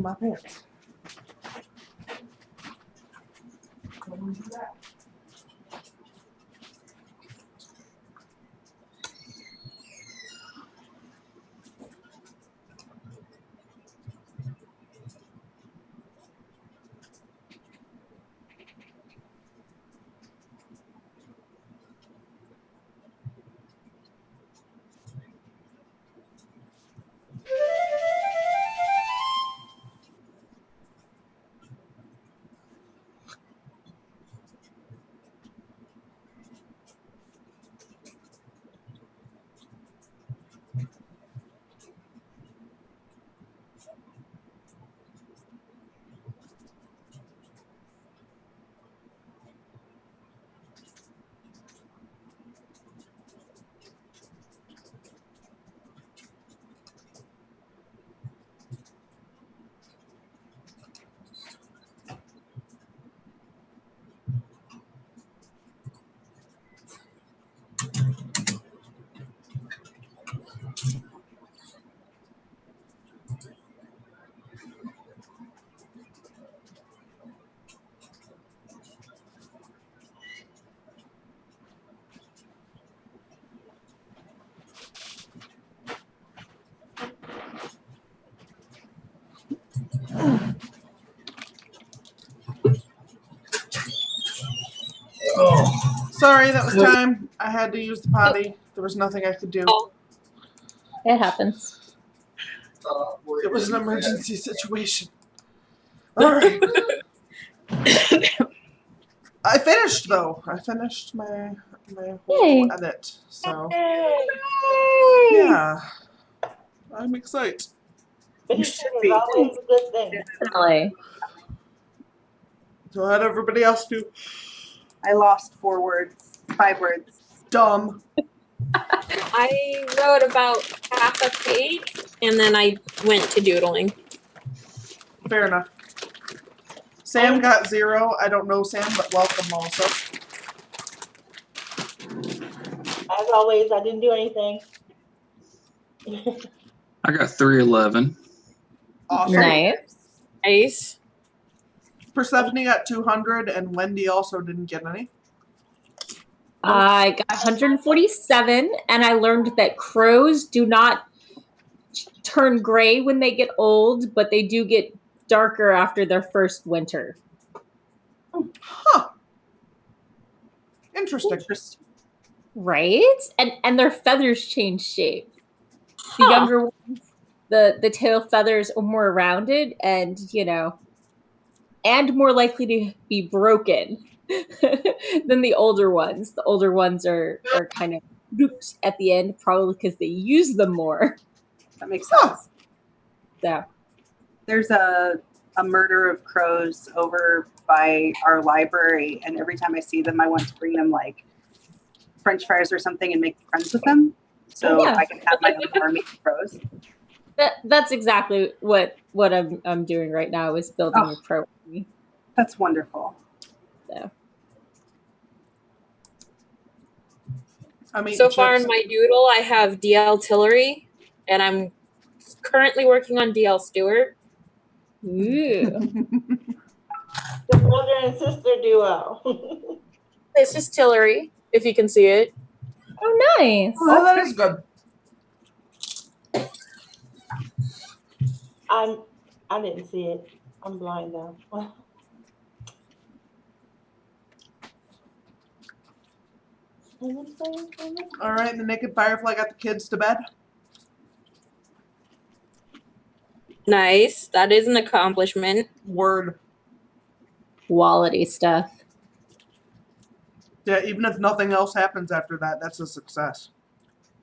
my pants. Sorry, that was time. I had to use the potty. There was nothing I could do. It happens. It was an emergency situation. All right. I finished though. I finished my whole Yay. edit. So Yay! yeah, I'm excited. Finishing be. is always a good thing. Definitely. So how'd everybody else do? I lost 5 words. Dumb. I wrote about half a page and then I went to doodling. Fair enough. Sam got 0. I don't know Sam, but welcome also. As always, I didn't do anything. I got 311. Awesome. Nice. Nice. Persephone got 200, and Wendy also didn't get any. I got 147, and I learned that crows do not turn gray when they get old, but they do get darker after their first winter. Huh. Interesting. Right? And their feathers change shape. The younger ones, the tail feathers are more rounded and, and more likely to be broken than the older ones. The older ones are kind of looped at the end, probably because they use them more. That makes sense. So There's a murder of crows over by our library, and every time I see them, I want to bring them like French fries or something and make friends with them, so Yeah. I can have my own army of crows. that's exactly what I'm doing right now is building a crow army. That's wonderful. So I'm eating So far in chips. my doodle, I have DL Tillery, and I'm currently working on DL Stewart. ooh. The brother and sister duo. This is Tillery, if you can see it. Oh, nice. Oh, that is good. I didn't see it. I'm blind now. All right, the Naked Firefly got the kids to bed. Nice. That is an accomplishment. Word. Quality stuff. Yeah, even if nothing else happens after that, that's a success.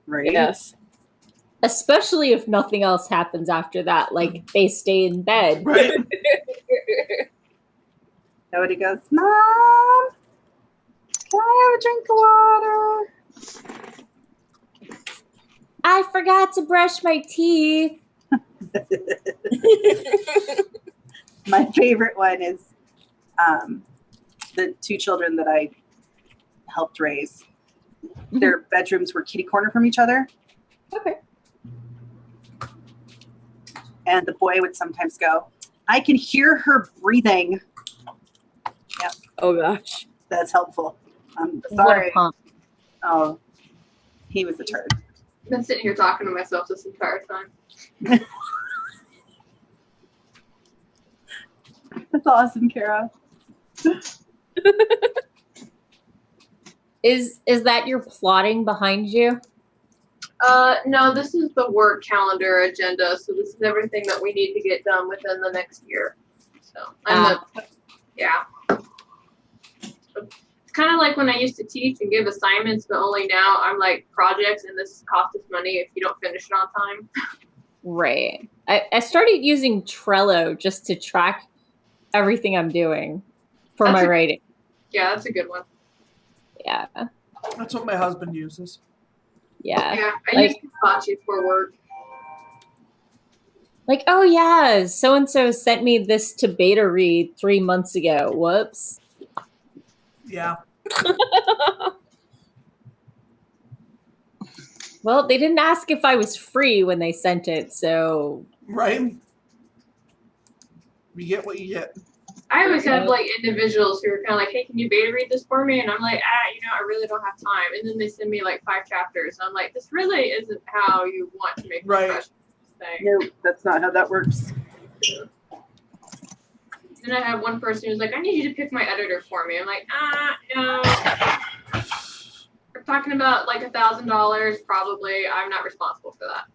Right? Yes. Especially if nothing else happens after that, like they stay in bed. Right? Nobody goes, Mom, can I have a drink of water? I forgot to brush my teeth. My favorite one is the 2 children that I helped raise. Their bedrooms were kitty corner from each other. Okay. And the boy would sometimes go, I can hear her breathing. Oh gosh. That's helpful. I'm What a sorry. punk. Oh, he was a turd. I've been sitting here talking to myself this entire time. That's awesome, Kara. Is that your plotting behind you? No, this is the work calendar agenda. So this is everything that we need to get done within the next year. So yeah. It's kind of like when I used to teach and give assignments, but only now I'm like projects, and this costs us money if you don't finish it on time. Right. I started using Trello just to track everything I'm doing for my writing. Yeah, that's a good one. Yeah. That's what my husband uses. Yeah. Yeah, I use Kapachi for work. Like, oh yeah, so-and-so sent me this to beta read 3 months ago. Whoops. Yeah. Well, they didn't ask if I was free when they sent it, so... Right? You get what you get. I always have like individuals who are kind of like, hey, can you beta read this for me? And I'm like, I really don't have time. And then they send me like 5 chapters. And I'm like, this really isn't how you want to make Right. this thing. No, that's not how that works. Then I have one person who's like, I need you to pick my editor for me. I'm like, no. We're talking about like $1,000 probably. I'm not responsible for that.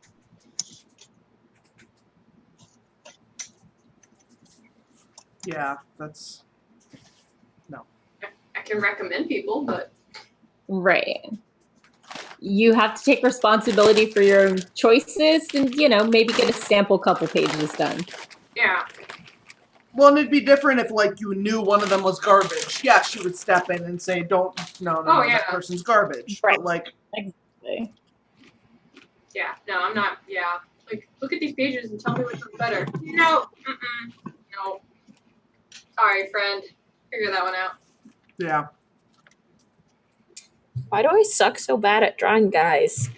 Yeah, that's no. I can recommend people, but Right. You have to take responsibility for your own choices and, maybe get a sample couple pages done. yeah. Well, and it'd be different if, like, you knew one of them was garbage. Yeah, she would step in and say, no, yeah. that person's garbage. Right. But, like, Exactly. Yeah, no, I'm not. Yeah, like look at these pages and tell me which one's better. No, no. Sorry, friend. Figure that one out. yeah. Why do I suck so bad at drawing guys?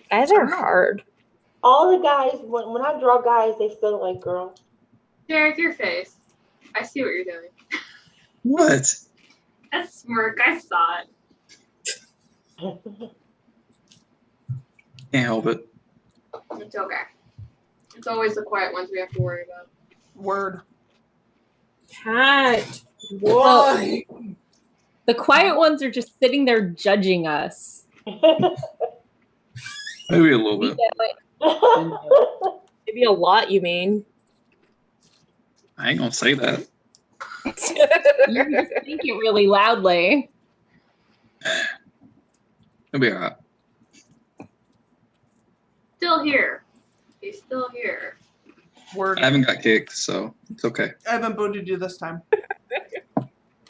Guys are hard. All the guys, when I draw guys, they still like girls. Derek, your face. I see what you're doing. What? That smirk, I saw it. Can't help it. It's okay. It's always the quiet ones we have to worry about. Word. Cat. Why? The quiet ones are just sitting there judging us. Maybe a little bit. Maybe a lot, you mean? I ain't gonna say that. You just think it really loudly. It'll be alright. Still here. He's still here. Word. I haven't got kicked, so it's okay. I haven't booted you this time.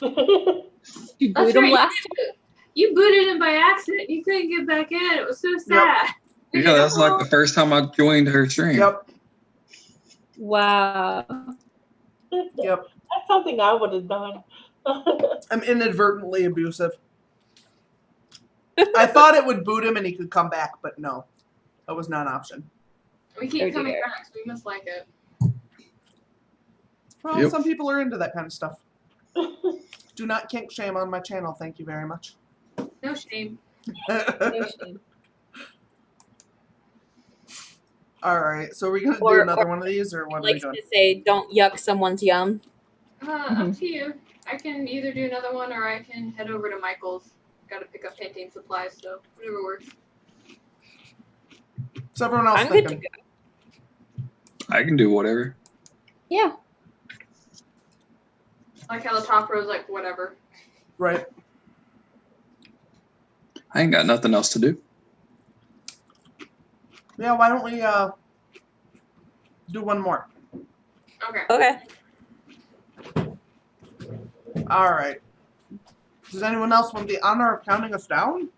You That's booed him right. last You booted him by accident. You couldn't get back in. It was so sad. Yeah, that's like the first time I joined her stream. Yep. Wow. Yep. That's something I would have done. I'm inadvertently abusive. I thought it would boot him and he could come back, but no. That was not an option. We keep Oh, coming dear. back, so we must like it. Well, Yep. some people are into that kind of stuff. Do not kink shame on my channel. Thank you very much. No shame. All right. So are we going to do Or- another one of these or what are we Likes doing? to say, don't yuck someone's yum. Up to you. I can either do another one or I can head over to Michael's. Got to pick up painting supplies, so whatever works. So everyone else I'm good to thinking. go. I can do whatever. Yeah. I like how the top row's like, whatever. Right. I ain't got nothing else to do. Yeah, why don't we do one more? Okay. Okay. All right. Does anyone else want the honor of counting us down?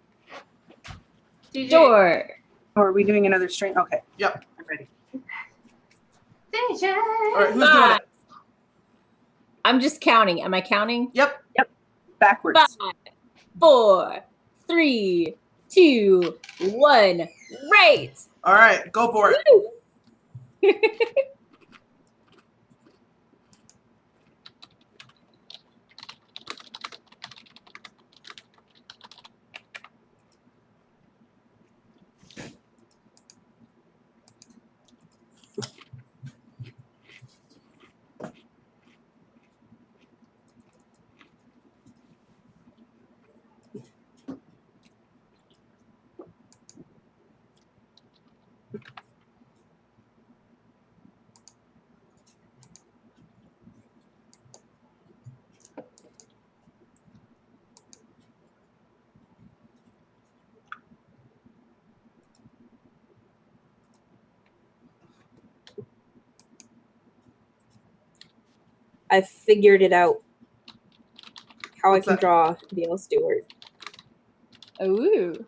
DJ. Sure. Or are we doing another stream? Okay. Yep. I'm ready. DJ. All right, who's doing it? I'm just counting. Am I counting? Yep. Backwards. 5, 4, 3, 2, 1. Right. All right, go for it. I figured it out. How What's I can that? draw Neil Stewart. Ooh.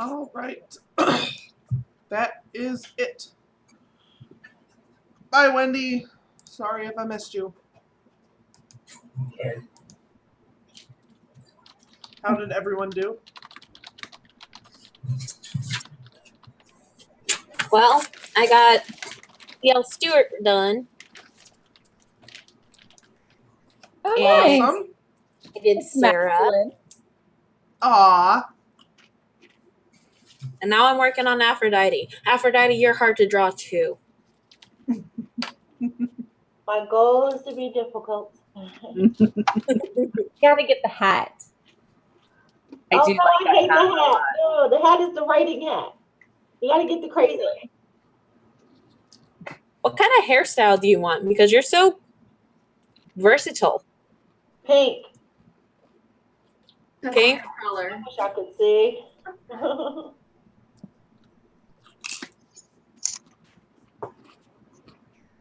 All right. That is it. Bye, Wendy. Sorry if I missed you. How did everyone do? Well, I got Yale Stewart done. Oh, And nice. Awesome. I did Sarah. Masculine. Aw. And now I'm working on Aphrodite. Aphrodite, you're hard to draw too. My goal is to be difficult. Gotta get the hat. I Oh do no, like I hate that the hat a lot. hat. No, the hat is the writing hat. You gotta get the crazy. What kind of hairstyle do you want? Because you're so versatile. Pink. That's Pink? my color. I wish I could see.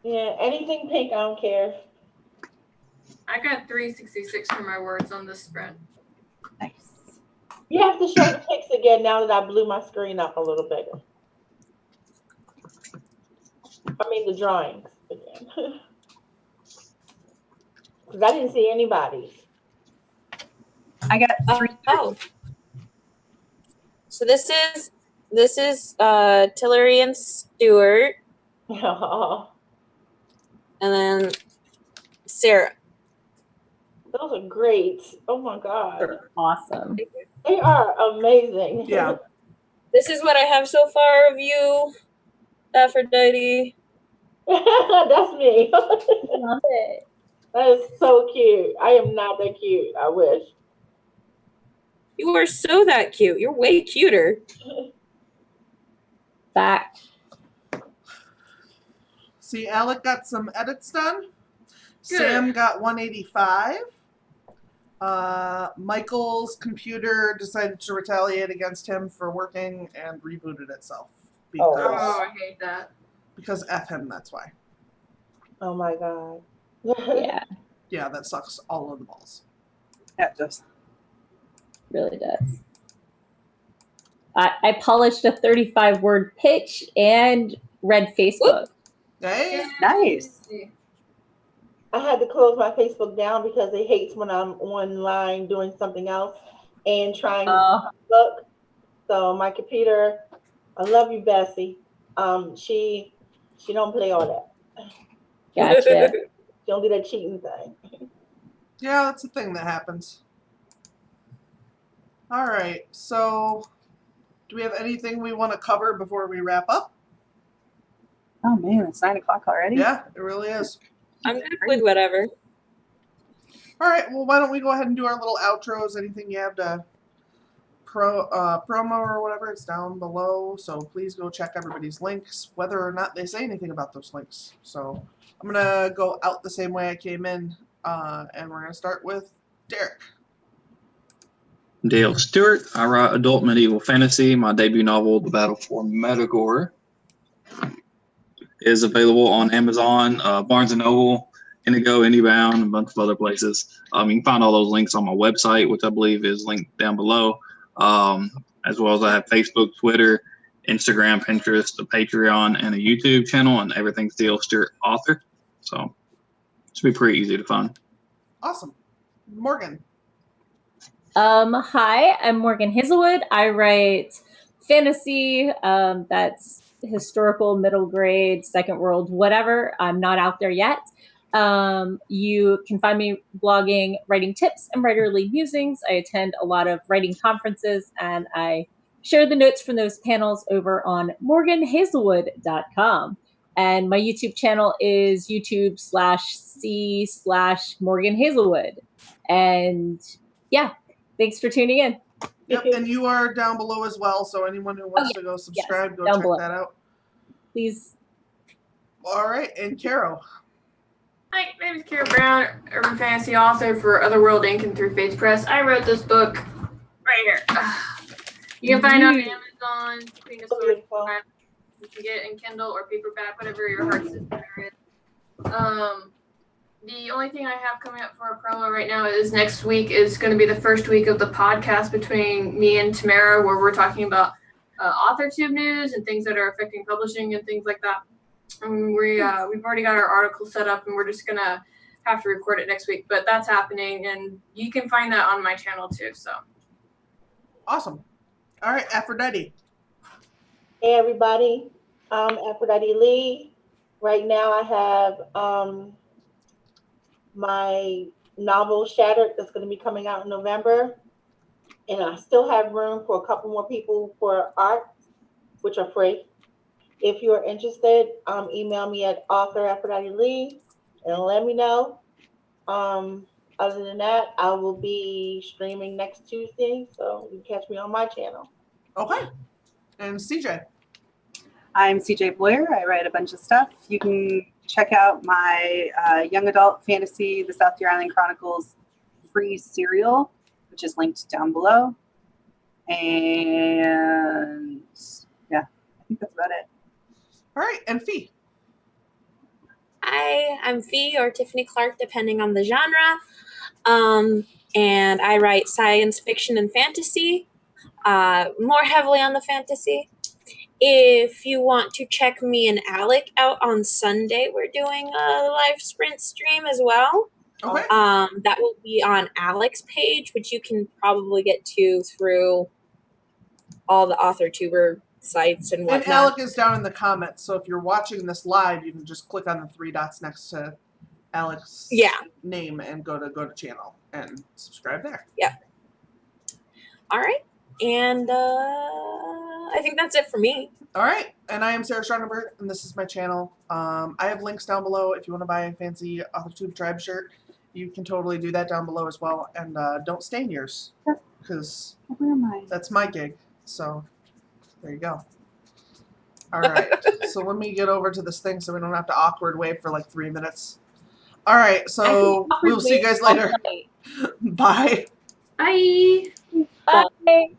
Yeah, anything pink, I don't care. I got 366 for my words on this sprint. Nice. You have to show the pics again now that I blew my screen up a little bigger. I mean the drawings again. Because I didn't see anybody. I got 3. Oh. So this is Tillery and Stewart, Those and then Sarah. are great. Oh my God. They're awesome. They are amazing. Yeah. This is what I have so far of you, Aphrodite. That's me. Love it. That is so cute. I am not that cute. I wish. You are so that cute. You're way cuter. Fact. See, Alec got some edits done. Good. Sam got 185. Michael's computer decided to retaliate against him for working and rebooted itself. Because, Oh, I hate that. because F him, that's why. Oh my God. Yeah, Yeah, that sucks all of the balls. Yeah, just really does. I polished a 35-word pitch and read Facebook. Hey? nice. I had to close my Facebook down because it hates when I'm online doing something else and trying to look. So my computer, I love you, Bessie. She don't play all that. Gotcha. She don't do that cheating thing. Yeah, that's the thing that happens. All right, so do we have anything we want to cover before we wrap up? Oh man, it's 9 o'clock already. Yeah, it really is. I'm good with whatever. All right, well, why don't we go ahead and do our little outros? Anything you have to promo or whatever, it's down below. So please go check everybody's links, whether or not they say anything about those links. So I'm going to go out the same way I came in, and we're going to start with Derek. Dale Stewart. I write adult medieval fantasy. My debut novel, The Battle for Metagore, is available on Amazon, Barnes & Noble, Indigo, IndieBound, and a bunch of other places. You can find all those links on my website, which I believe is linked down below, as well as I have Facebook, Twitter, Instagram, Pinterest, a Patreon, and a YouTube channel, and everything's Dale Stewart author. So it should be pretty easy to find. Awesome. Morgan. Hi, I'm Morgan Hazelwood. I write fantasy, that's historical, middle grade, second world, whatever. I'm not out there yet. You can find me blogging writing tips and writerly musings. I attend a lot of writing conferences, and I share the notes from those panels over on morganhazelwood.com. And my YouTube channel is YouTube/C/Morgan Hazelwood. And yeah, thanks for tuning in. Yep, and you are down below as well, so anyone who wants to go subscribe, go down check below. that out. Please. All right, and Carrow. Hi, my name is Carrow Brown, urban fantasy author for Otherworld Inc. and Through Fates Press. I wrote this book right here. You can find it on Amazon, Queen of Swords. You can get it in Kindle or paperback, whatever your heart's desire is. The only thing I have coming up for a promo right now is next week is going to be the first week of the podcast between me and Tamara, where we're talking about AUTHORTUBE news and things that are affecting publishing and things like that. And we've already got our article set up, and we're just going to have to record it next week. But that's happening, and you can find that on my channel too. So awesome. All right, Aphrodite. Hey everybody, I'm Aphrodite Lee. Right now I have my novel Shattered that's going to be coming out in November. And I still have room for a couple more people for art, which are free. If you're interested, email me at author@AphroditeLee and let me know. Other than that, I will be streaming next Tuesday, so you can catch me on my channel. Okay. And CJ. I'm CJ Boyer. I write a bunch of stuff. You can check out my young adult fantasy, The South Deer Island Chronicles free serial, which is linked down below. And yeah, I think that's about it. All right, and Fee. Hi, I'm Fee or Tiffany Clark, depending on the genre. And I write science fiction and fantasy, more heavily on the fantasy. If you want to check me and Alec out on Sunday, we're doing a live sprint stream as well. Okay. That will be on Alec's page, which you can probably get to through all the AuthorTuber sites and whatnot. And Alec is down in the comments, so if you're watching this live, you can just click on the 3 dots next to Alec's name and go to channel and subscribe there. Yep. All right. And I think that's it for me. All right. And I am Sarah Schronenberg, and this is my channel. I have links down below. If you want to buy a fancy AuthorTube Tribe shirt, you can totally do that down below as well. And don't stain yours, because that's my gig. So there you go. All right. So let me get over to this thing so we don't have to awkward wait for like 3 minutes. All right. So we'll see you guys later. Bye. bye. Bye.